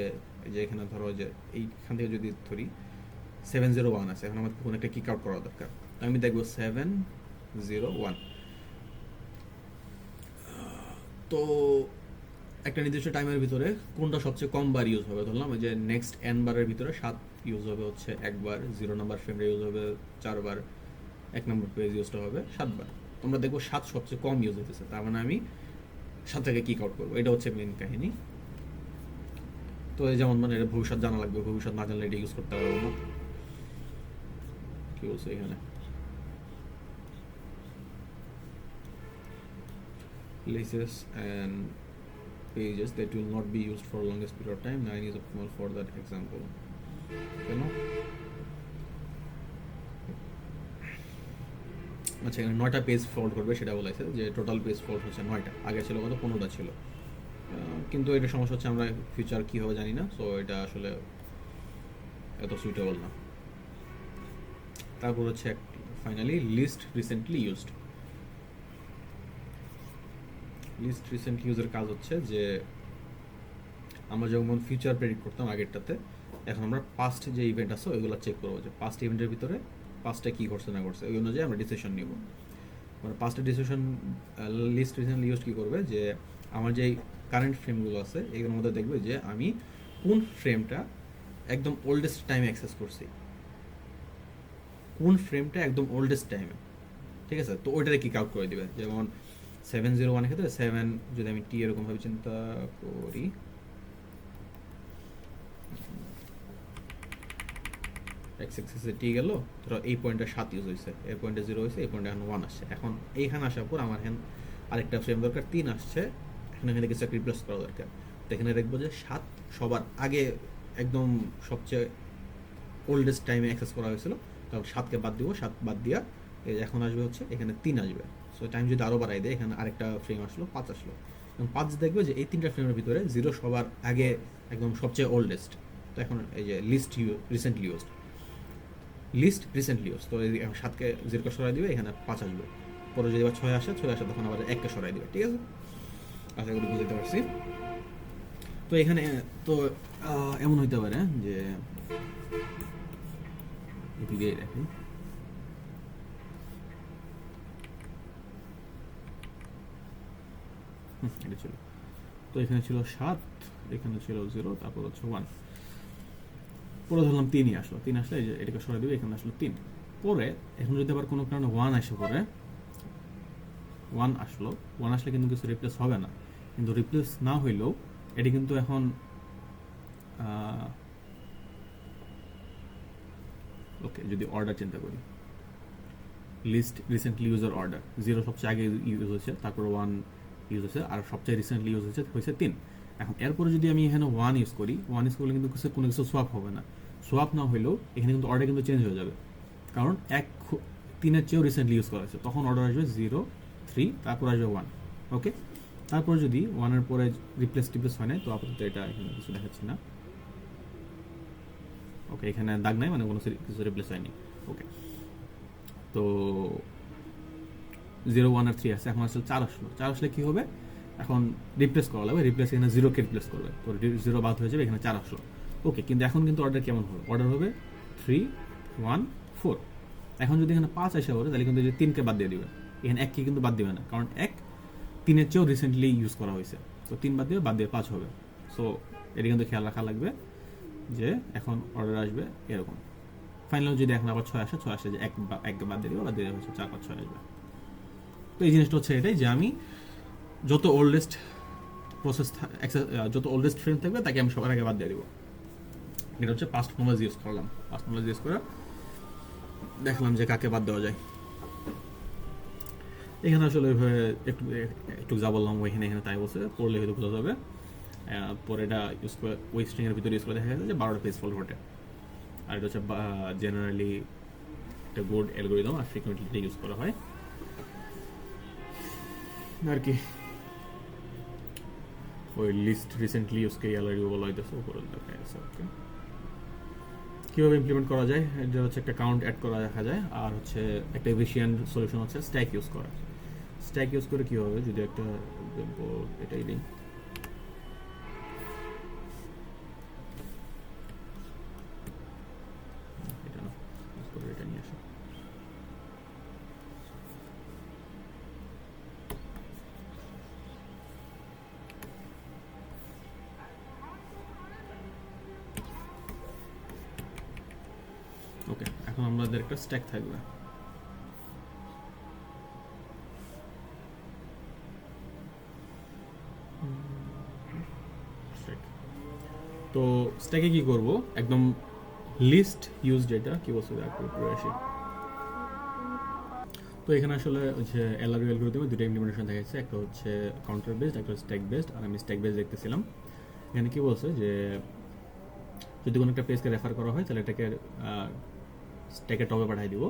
এখানে ধরো যে এইখান থেকে যদি ধরি 701 আছে, এখন আমার কোনো একটা কিক আউট করা দরকার, তো আমি দেখবো 701। তো একটা নির্দিষ্ট টাইমের ভিতরে কোনটা সবচেয়ে কম বার ইউজ হবে, ধরলাম যে নেক্সট n বারের ভিতরে 7 ইউজ হবে হচ্ছে 1 বার, 0 নাম্বার ফ্রেমটা ইউজ হবে 4 বার, 1 নম্বর পেজ ইউজটা হবে 7 বার। তোমরা দেখবো 7 সবচেয়ে কম ইউজ হতেছে, তার মানে আমি 7 থেকে কিক আউট করবো, এটা হচ্ছে মেন কাহিনী। তো এই যেমন মানে এটা ভবিষ্যৎ জানা লাগবে, ভবিষ্যৎ না জানলে এটা ইউজ করতে পারবো না। কি বলছে এখানে, places and pages that will not be used for longest period of time, 9 is optimal for that example. কেন আচ্ছা, এখানে 9টা পেজ ফল্ট করবে সেটা বলেছে, যে টোটাল পেজ ফল্ট হচ্ছে 9টা, আগে ছিল কত, 15টা ছিল। কিন্তু এটা সমস্যা হচ্ছে আমরা ফিউচার কী হবে জানি না, সো এটা আসলে এত সুইটেবল না। তারপর হচ্ছে finally least recently used. Least recent ইউজের কাজ হচ্ছে যে আমরা যেমন ফিউচার প্রেডিক্ট করতাম আগেরটাতে, এখন আমরা পাস্ট যে ইভেন্ট আছে ওইগুলো চেক করবো, যে পাস্ট ইভেন্টের ভিতরে পাস্টে কী করছে না করছে, ওই অনুযায়ী আমরা ডিসিশন নিব। মানে পাস্টের ডিসিশন লিস্ট রিসেন্টলি ইউজ কী করবে, যে আমার যেই কারেন্ট ফ্রেমগুলো আছে এগুলোর মধ্যে দেখবে যে আমি কোন ফ্রেমটা একদম ওল্ডেস্ট টাইমে অ্যাক্সেস করছি, কোন ফ্রেমটা একদম ওল্ডেস্ট টাইমে, ঠিক আছে। তো ওইটাতে কি কাউন্ট করে দিবে, যেমন 701 ক্ষেত্রে 7, যদি আমি টি এরকমভাবে চিন্তা করি, এক্স এক্সিসে টি গেল, ধরো এই পয়েন্টে 7 ইউজ হয়েছে, এই পয়েন্টে 0 হয়েছে, এই পয়েন্টে এখন 1 আসছে। এখন এইখানে আসার পর আমার এখানে আরেকটা ফ্রেম দরকার, 3 আসছে, এখানে কিছু একটা রিপ্লেস করা দরকার। তো এখানে দেখবো যে 7 সবার আগে একদম সবচেয়ে ওল্ডেস্ট টাইমে অ্যাক্সেস করা হয়েছিল, তারপর 7কে বাদ দিব, 7 বাদ দিয়া এখন আসবে হচ্ছে এখানে 3 আসবে। সো টাইম যদি আরও বাড়াই দেয়, এখানে আরেকটা ফ্রেম আসলো, 5 আসলো। এবং 5 দেখবে যে এই 3টা ফ্রেমের ভিতরে 0 সবার আগে একদম সবচেয়ে ওল্ডেস্ট। তো এখন এই যে least recently used, least recently use, তো এই 7কে 0কে সরাই দিবে, এখানে 5 আসবে। পরে যদি আবার 6 আসে, 6 আসে তখন আবার 1কে সরাই দিবে, ঠিক আছে। আশা করি বুঝতে পারছি। তো এখানে তো এমন হইতে পারে যে এদিকে দেখেন, এটা ছিল, তো এখানে ছিল 7, এখানে ছিল 0, তারপর হচ্ছে 1, পরে ধরলাম 3ই আসলো, 3 আসলে এই যে এটাকে সরাই দিবে, এখানে আসলো 3। পরে এখন যদি আবার কোনো কারণে 1 আসে, পরে 1 আসলো, 1 আসলে কিন্তু কিছু রিপ্লেস হবে না, কিন্তু রিপ্লেস না হইলেও এটি কিন্তু এখন ওকে, যদি অর্ডার চিন্তা করি, লিস্ট রিসেন্টলি ইউজার অর্ডার 0 সবচেয়ে আগে ইউজ হয়েছে, তারপর 1 ইউজ হয়েছে, আর সবচেয়ে রিসেন্টলি ইউজ হয়েছে 3। এখন এরপরে যদি আমি এখানে 1 ইউজ করি, 1 ইউজ করলে কিন্তু কোনো কিছু সোয়াপ হবে না। সোয়াপ না হলেও এখানে কিন্তু অর্ডার কিন্তু চেঞ্জ হয়ে যাবে, কারণ 3-এর চেয়েও রিসেন্টলি ইউজ করা হয়েছে, তখন অর্ডার আসবে 0, 3, তারপর আসবে 1। ওকে, তারপর যদি 1-এর পরে টিপ্লেস হয় না, তো আপাতত এটা এখানে কিছু দেখাচ্ছি না। ওকে, এখানে দাগ নাই, মানে কোনো কিছু রিপ্লেস হয়নি। ওকে, তো 0, 1 আর 3 আসছে, এখন আসলে 4 আসলো, 4 আসলে কী হবে, এখন রিপ্লেস করা লাগবে, রিপ্লেস এখানে 0কে রিপ্লেস করবে, তো 0 বাদ হয়ে যাবে, এখানে 4 আসলো। ওকে, কিন্তু এখন কিন্তু অর্ডার কেমন হবে, অর্ডার হবে 3, 1, 4। এখন যদি এখানে 5 আসে পড়ে, তাহলে কিন্তু 3কে বাদ দিয়ে দিবে, এখানে 1কে কিন্তু বাদ দিবে না, কারণ 1 3-এর চেয়েও রিসেন্টলি ইউজ করা হয়েছে, তো 3 বাদ দিয়ে 5 হবে। সো এটা কিন্তু খেয়াল রাখা লাগবে যে এখন অর্ডার আসবে এরকম। ফাইনাল যদি এখন আবার 6 আসে, যে 1 বাদ দিয়ে দিবে, বাদ দিয়ে হচ্ছে 4, 5, 6 আসবে। তো এই জিনিসটা হচ্ছে এটাই, যে আমি যত ওল্ডেস্ট যত ওল্ডেস্ট ফ্রেম থাকবে তাকে আমি সবার আগে বাদ দিয়ে দেবো। এটা হচ্ছে পাস্ট নলেজ ইউজ করলাম, পাস্ট নলেজ ইউজ করে দেখলাম যে কাকে বাদ দেওয়া যায়। এখানে আসলে একটু একটু যা বললাম ওইখানে তাই বলছে, পড়লে হয়তো বোঝা যাবে। পরে এটা ইউজ করে ওই স্ট্রিংয়ের ভিতরে ইউজ করে দেখা যাচ্ছে যে 12টা পেজ ফল ঘটে। আর এটা হচ্ছে জেনারেলি একটা গুড অ্যালগোরিদম, আর ফ্রিকোয়েন্টলি এটা ইউজ করা হয় আর কি। ওই লিস্ট রিসেন্টলি ইউজকে অ্যালগোরিদম বলা হইতেছে, উপরে দেখা যাচ্ছে। ওকে, কীভাবে ইমপ্লিমেন্ট করা যায়, এটা হচ্ছে একটা কাউন্ট অ্যাড করা দেখা যায়, আর হচ্ছে একটা এফিশিয়েন্ট সলিউশন হচ্ছে স্ট্যাক ইউজ করা। স্ট্যাক ইউজ করে কী হবে, যদি একটা এটাই দিই, এটা না, এটা নিয়ে আসা। ওকে, এখন আমাদের একটা স্ট্যাক থাকবে। তো স্ট্যাকে কি করব, একদম লিস্ট ইউজ যেটা কি বলছে আসি। তো এখানে আসলে হচ্ছে এলআরইউ অ্যালগরিদমে দুটো ইমপ্লিমেন্টেশন দেখা যাচ্ছে, একটা হচ্ছে কাউন্টার বেসড, একটা হচ্ছে স্ট্যাক বেসড। আর আমি স্ট্যাক বেসড দেখতেছিলাম। এখানে কি বলছে যে যদি কোনো একটা পেজকে রেফার করা হয়, তাহলে এটাকে স্ট্যাকের টপে পাঠিয়ে দিব,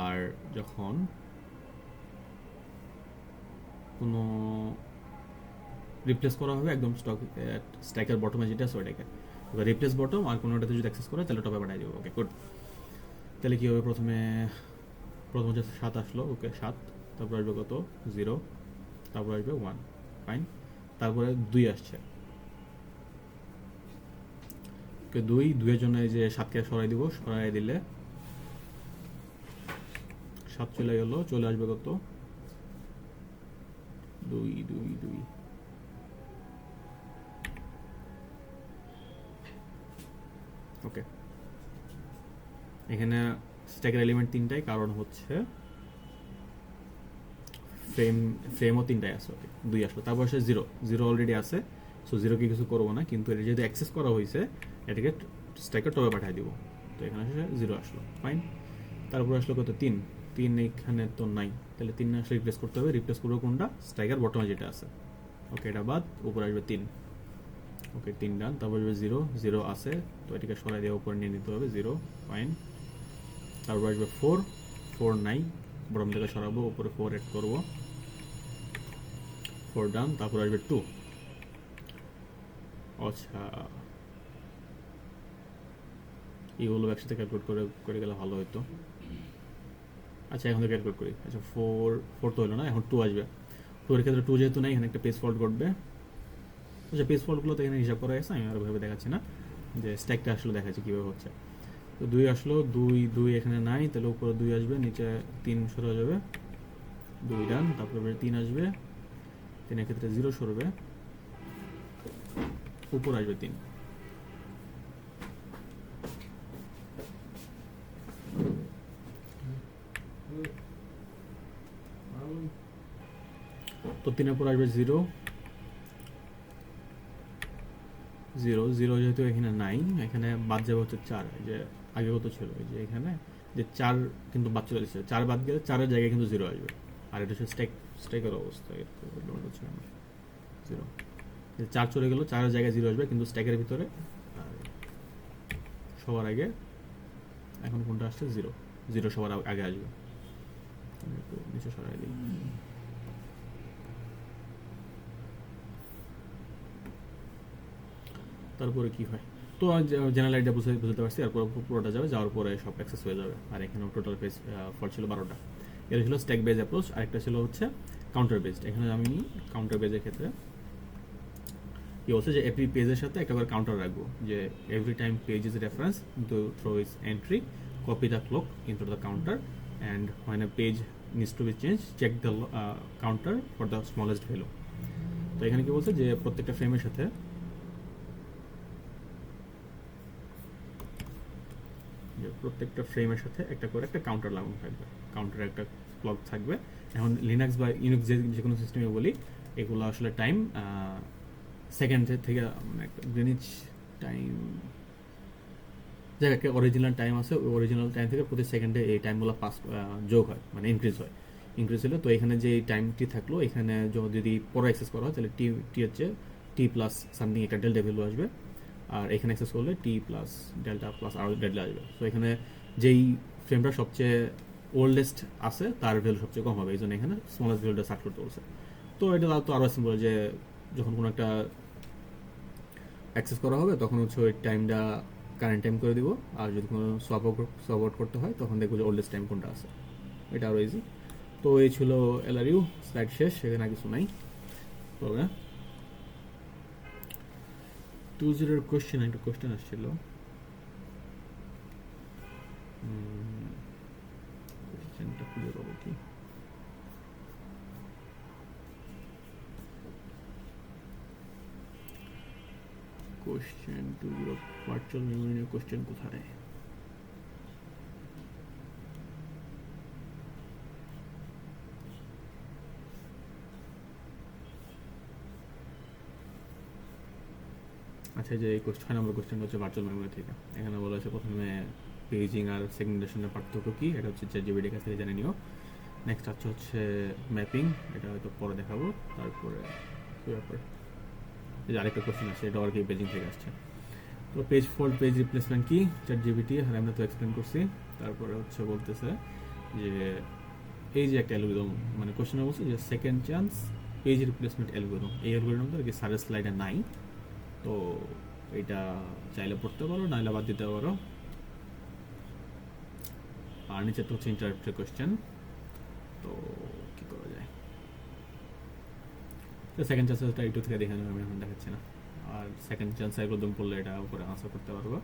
আর যখন কোনো রিপ্লেস করা হবে একদম স্ট্যাকের বটমে যেটা আছে ওইটাকে, এবার রিপ্লেস বটম আর কোনোটাতে যদি অ্যাক্সেস করে তাহলে টপে পাঠিয়ে দেবো। Okay good. তাহলে কী হবে, প্রথম হচ্ছে 7 আসলো, ওকে 7, তারপর আসবে কত 0, তারপর আসবে 1, ফাইন, তারপরে 2 আসছে, ওকে 2 এর জন্য এই যে 7কে সরাই দিব, সরাই দিলে 7 চলে গেল, চলে আসবে কত 2 2 2, ওকে। এখানে স্ট্যাকের এলিমেন্ট 3টাই, কারণ হচ্ছে ফ্রেমও 3টাই আছে, ওকে 2 আসলো, তারপর সে 0 অলরেডি আছে, সো 0কে কিছু করবো না, কিন্তু এটা যেহেতু অ্যাক্সেস করা হয়েছে এটাকে স্ট্যাকের টপে পাঠিয়ে দিব, তো এখানে এসে 0 আসলো, ফাইন। তারপর আসলো কত 3, এখানে তো নাই, তাহলে 3 আসলে রিপ্লেস করতে হবে, রিপ্লেস করবো কোনটা, স্ট্যাকের বটমে যেটা আছে, ওকে এটা বাদ, উপরে আসবে 3, ওকে 3 ডান, তারপর আসবে 0 আছে, তো এটাকে সরাই দিয়ে উপরে নিয়ে নিতে হবে 0, ফাইন। তারপর আসবে 4 নাই, বটম থেকে সরাবো, উপরে 4 এড করবো, 4 ডান, তারপর আসবে 2, আচ্ছা এইগুলো একসাথে ক্যালকুলেট করে গেলে ভালো হতো। আচ্ছা এখন তো ক্যালকুলেট করি, আচ্ছা 4 তো হলো না, এখন 2 আসবে, 2 এর ক্ষেত্রে 2 যেহেতু নাই, এখানে একটা পেজ ফল্ট ঘটবে, আচ্ছা পেজ ফল্টগুলো তো এখানে হিসাব করা গেছে, আমি আরও ভেবে দেখাচ্ছি না, যে স্ট্যাকটা আসলে দেখাচ্ছি কীভাবে হচ্ছে। তো 2 আসলো, 2 এখানে নাই, তাহলে উপরে 2 আসবে, নিচে 3 সরে যাবে, 2 ডান, তারপরে 3 আসবে, 3 এর ক্ষেত্রে 0 সরবে, উপর আসবে 3, তো 3 এর পর আসবে 0, যেহেতু এখানে নাই, এখানে বাদ যাবে হচ্ছে 4, যে আগে কত ছিল, এই যে এখানে যে 4 কিন্তু বাদ চলে যাচ্ছে, 4 বাদ গেলে 4 এর জায়গায় কিন্তু 0 আসবে, আর এটা হচ্ছে স্ট্যাকের অবস্থা, হচ্ছে 0, 4 চলে গেল, 4 এর জায়গায় 0 আসবে, কিন্তু স্ট্যাকের ভিতরে সবার আগে এখন কোনটা আসছে 0 সবার আগে আসবে, একটু নিচে সরাই দিই। তারপরে কি হয়, তো জেনারেল আইডিয়া বুঝতে পারছি, আর পুরোটা যাওয়ার পরে সব অ্যাক্সেস হয়ে যাবে, আর এখানে টোটাল পেজ ফল্ট ছিল 12টা। এটা ছিল স্ট্যাক বেজ অ্যাপ্রোচ, আরেকটা ছিল হচ্ছে কাউন্টার বেসড। এখানে আমি কাউন্টার বেজের ক্ষেত্রে কি বলছে, যে এভরি পেজের সাথে একটা করে কাউন্টার রাখবো, যে every time page is reference to through is entry, copy the clock into the counter, and when a page needs to be changed, check the counter for the smallest value। তো এখানে কি বলছে, যে প্রত্যেকটা ফ্রেমের সাথে একটা করে একটা কাউন্টার লাগানো থাকবে, কাউন্টারে একটা ক্লক থাকবে। এখন লিনাক্স বা ইউনিক্স যে কোনো সিস্টেমে বলি, এগুলো আসলে টাইম সেকেন্ড থেকে, মানে একটা গ্রিনিচ টাইম, একটা অরিজিনাল টাইম আছে, ওই অরিজিনাল টাইম থেকে প্রতি সেকেন্ডে এই টাইমগুলো যোগ হয়, মানে ইনক্রিজ হলে, তো এখানে যে টাইমটি থাকলো, এখানে যদি পরে অ্যাক্সেস করা হয় তাহলে টি হচ্ছে টি প্লাস সামথিং একটা ডেল্টা ভ্যালু আসবে, আর এখানে অ্যাক্সেস করলে টি প্লাস ডেল্টা প্লাস আরও ডেল্টা আসবে। সো এখানে যেই ফ্রেমটা সবচেয়ে ওল্ডেস্ট আছে তার ভ্যালু সবচেয়ে কম হবে, এই জন্য এখানে স্মলেস্ট ভ্যালুটা সার্চ করতে বলছে। তো এটা তো আরও সিম্পল, যে যখন কোনো একটা অ্যাক্সেস করা হবে তখন হচ্ছে ওই টাইমটা কারেন্ট টাইম করে দিব, আর যদি কোনো সোয়াপ আউট করতে হয় তখন দেখবো যে ওল্ডেস্ট টাইম কোনটা আছে, এটা আরও ইজি। তো এই ছিল এলআরইউ, স্লাইড শেষ, সেখানে কিছু নাই। তবে 2.0 কোশ্চেন, একটা কোশ্চেন আসছিল, কোশ্চেনটা খুঁজে পাবো কি, কোশ্চেন 2.0 ভার্চুয়াল মেমোরি কোশ্চেন কোথায়? আচ্ছা, যে এই 6 নম্বর কোশ্চেনটা হচ্ছে ভার্চুয়াল মেমোরি থেকে। এখানে বলা হচ্ছে প্রথমে পেজিং আর সেগমেন্টেশনের পার্থক্য কি, এটা হচ্ছে চ্যাটজিপিটির কাছ থেকে জেনে নিও। নেক্সট হচ্ছে ম্যাপিং, এটা হয়তো পরে দেখাবো। তারপরে কি ব্যাপার, এই যে আরেকটা কোশ্চেন আছে, এটা আর কি পেজিং থেকে আসছে। তো পেজ ফল্ট, পেজ রিপ্লেসমেন্ট কি, চ্যাটজিপিটি, আর আমরা তো এক্সপ্লেন করছি। তারপরে হচ্ছে বলতেছে যে এই যে একটা অ্যালগরিদম, মানে কোশ্চেনে বলছে যে second chance page replacement algorithm, এই অ্যালগরিদমটা আর কি স্যারের স্লাইডে নাই, তো এটা চাইলে পড়তে পারো, নাইলে বাদ দিতে পারো। আর নিচে তো হচ্ছে ইন্টারাক্টিভ কোয়েশ্চেন, তো কী করা যায়, তো সেকেন্ড চান্সেসটা ইউটিউব থেকে দেখে নেবো, আমি এখন দেখাচ্ছি না। আর সেকেন্ড চান্স অ্যালগরিদম পড়লে এটা উপরে আনসার করতে পারবো,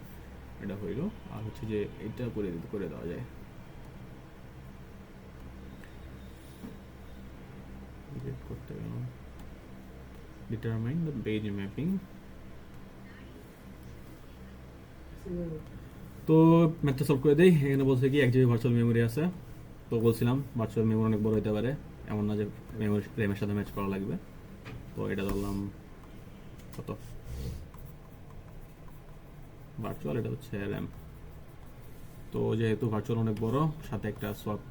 এটা হইলো। আর হচ্ছে যে এটা করে দেওয়া যায়, করতে গেল ডিটারমাইন দ্য পেজ ম্যাপিং। তো ম্যাথটা সলভ করে দেই। এখানে বলছে কি 1 GB ভার্চুয়াল মেমোরি আছে, তো বলছিলাম ভার্চুয়াল মেমোরি অনেক বড় হতে পারে, এমন না যে মেমোরি র্যামের সাথে ম্যাচ করা লাগবে। তো এটা ধরলাম কত ভার্চুয়াল, এটা হচ্ছে র্যাম। তো যেহেতু ভার্চুয়াল অনেক বড়, সাথে একটা সোয়াপ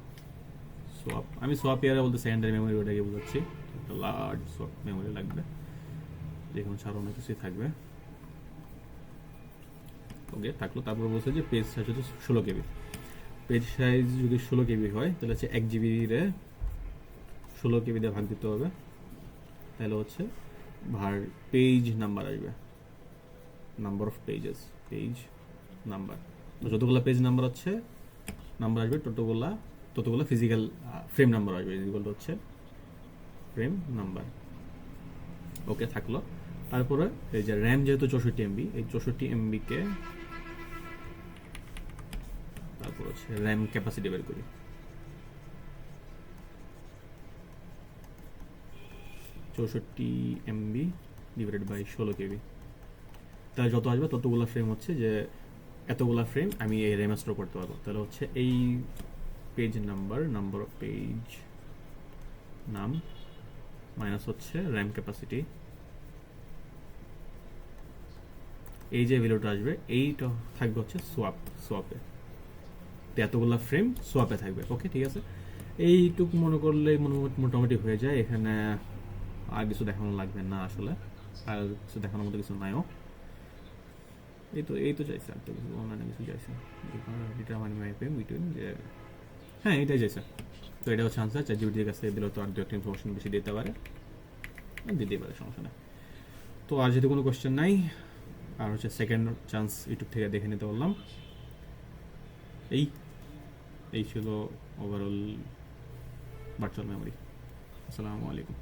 আমি সোয়াপ ইয়ারে বলতে সেকেন্ডারি মেমোরি ওটাকে বোঝাচ্ছি, একটা লার্জ সোয়াপ মেমোরি লাগবে, যেখানে ছাড়া অনেক কিছুই থাকবে। ওকে থাকলো। তারপর বলছে যে পেজ সাইজ হচ্ছে 16 KB। পেজ সাইজ যদি 16 KB হয় তাহলে হচ্ছে 1 GB রে 16 KB দিয়ে ভাগ দিতে হবে, তাহলে হচ্ছে পেজ নাম্বার আসবে, নাম্বার অফ পেজ নাম্বার। তো যতগুলো পেজ নাম্বার আসবে ততগুলো ফিজিক্যাল ফ্রেম নাম্বার আসবে, যেগুলো হচ্ছে ফ্রেম নাম্বার। ওকে থাকলো। তারপরে এই যে র্যাম যেহেতু 64 MB, এই 64 MB কে তারপর হচ্ছে র্যাম ক্যাপাসিটি বের করি। 64 MB ডিভাইডেড বাই 16 KB, তাহলে যত আসবে ততগুলো ফ্রেম হচ্ছে যে এতগুলা ফ্রেম আমি এই র্যামে স্টোর করতে পারবো। তাহলে হচ্ছে এই পেজ নাম্বার অফ পেজ নাম মাইনাস হচ্ছে র্যাম ক্যাপাসিটি, এই যে ভ্যালুটা আসবে এইটা থাকবে হচ্ছে সোয়াপে, তো এতগুলা ফ্রেম সোয়াপে থাকবে। ওকে ঠিক আছে, এইটুকু মনে করলে মোটামুটি হয়ে যায়। এখানে আর কিছু দেখানো লাগবে না আসলে, আর কিছু দেখানোর মতো কিছু নাইও। এই তো চাইছে, আর তো কিছু অনলাইনে কিছু চাইছে, ডিটারমাইন ম্যাপিং বিটুইন, যে হ্যাঁ এটাই চাইছে। তো এটা হচ্ছে আনসার। চ্যাটজিপিটির কাছে দিলে তো আর দু একটা ইনফরমেশন বেশি দিতে পারে, দিতেই পারে, সমস্যা নেই। তো আর যদি কোনো কোয়েশ্চেন নাই, আর হচ্ছে সেকেন্ড চান্স ইউটিউব থেকে দেখে নিতে বললাম। এই ছিল ওভারঅল ভার্চুয়াল মেমোরি। আসসালামু আলাইকুম।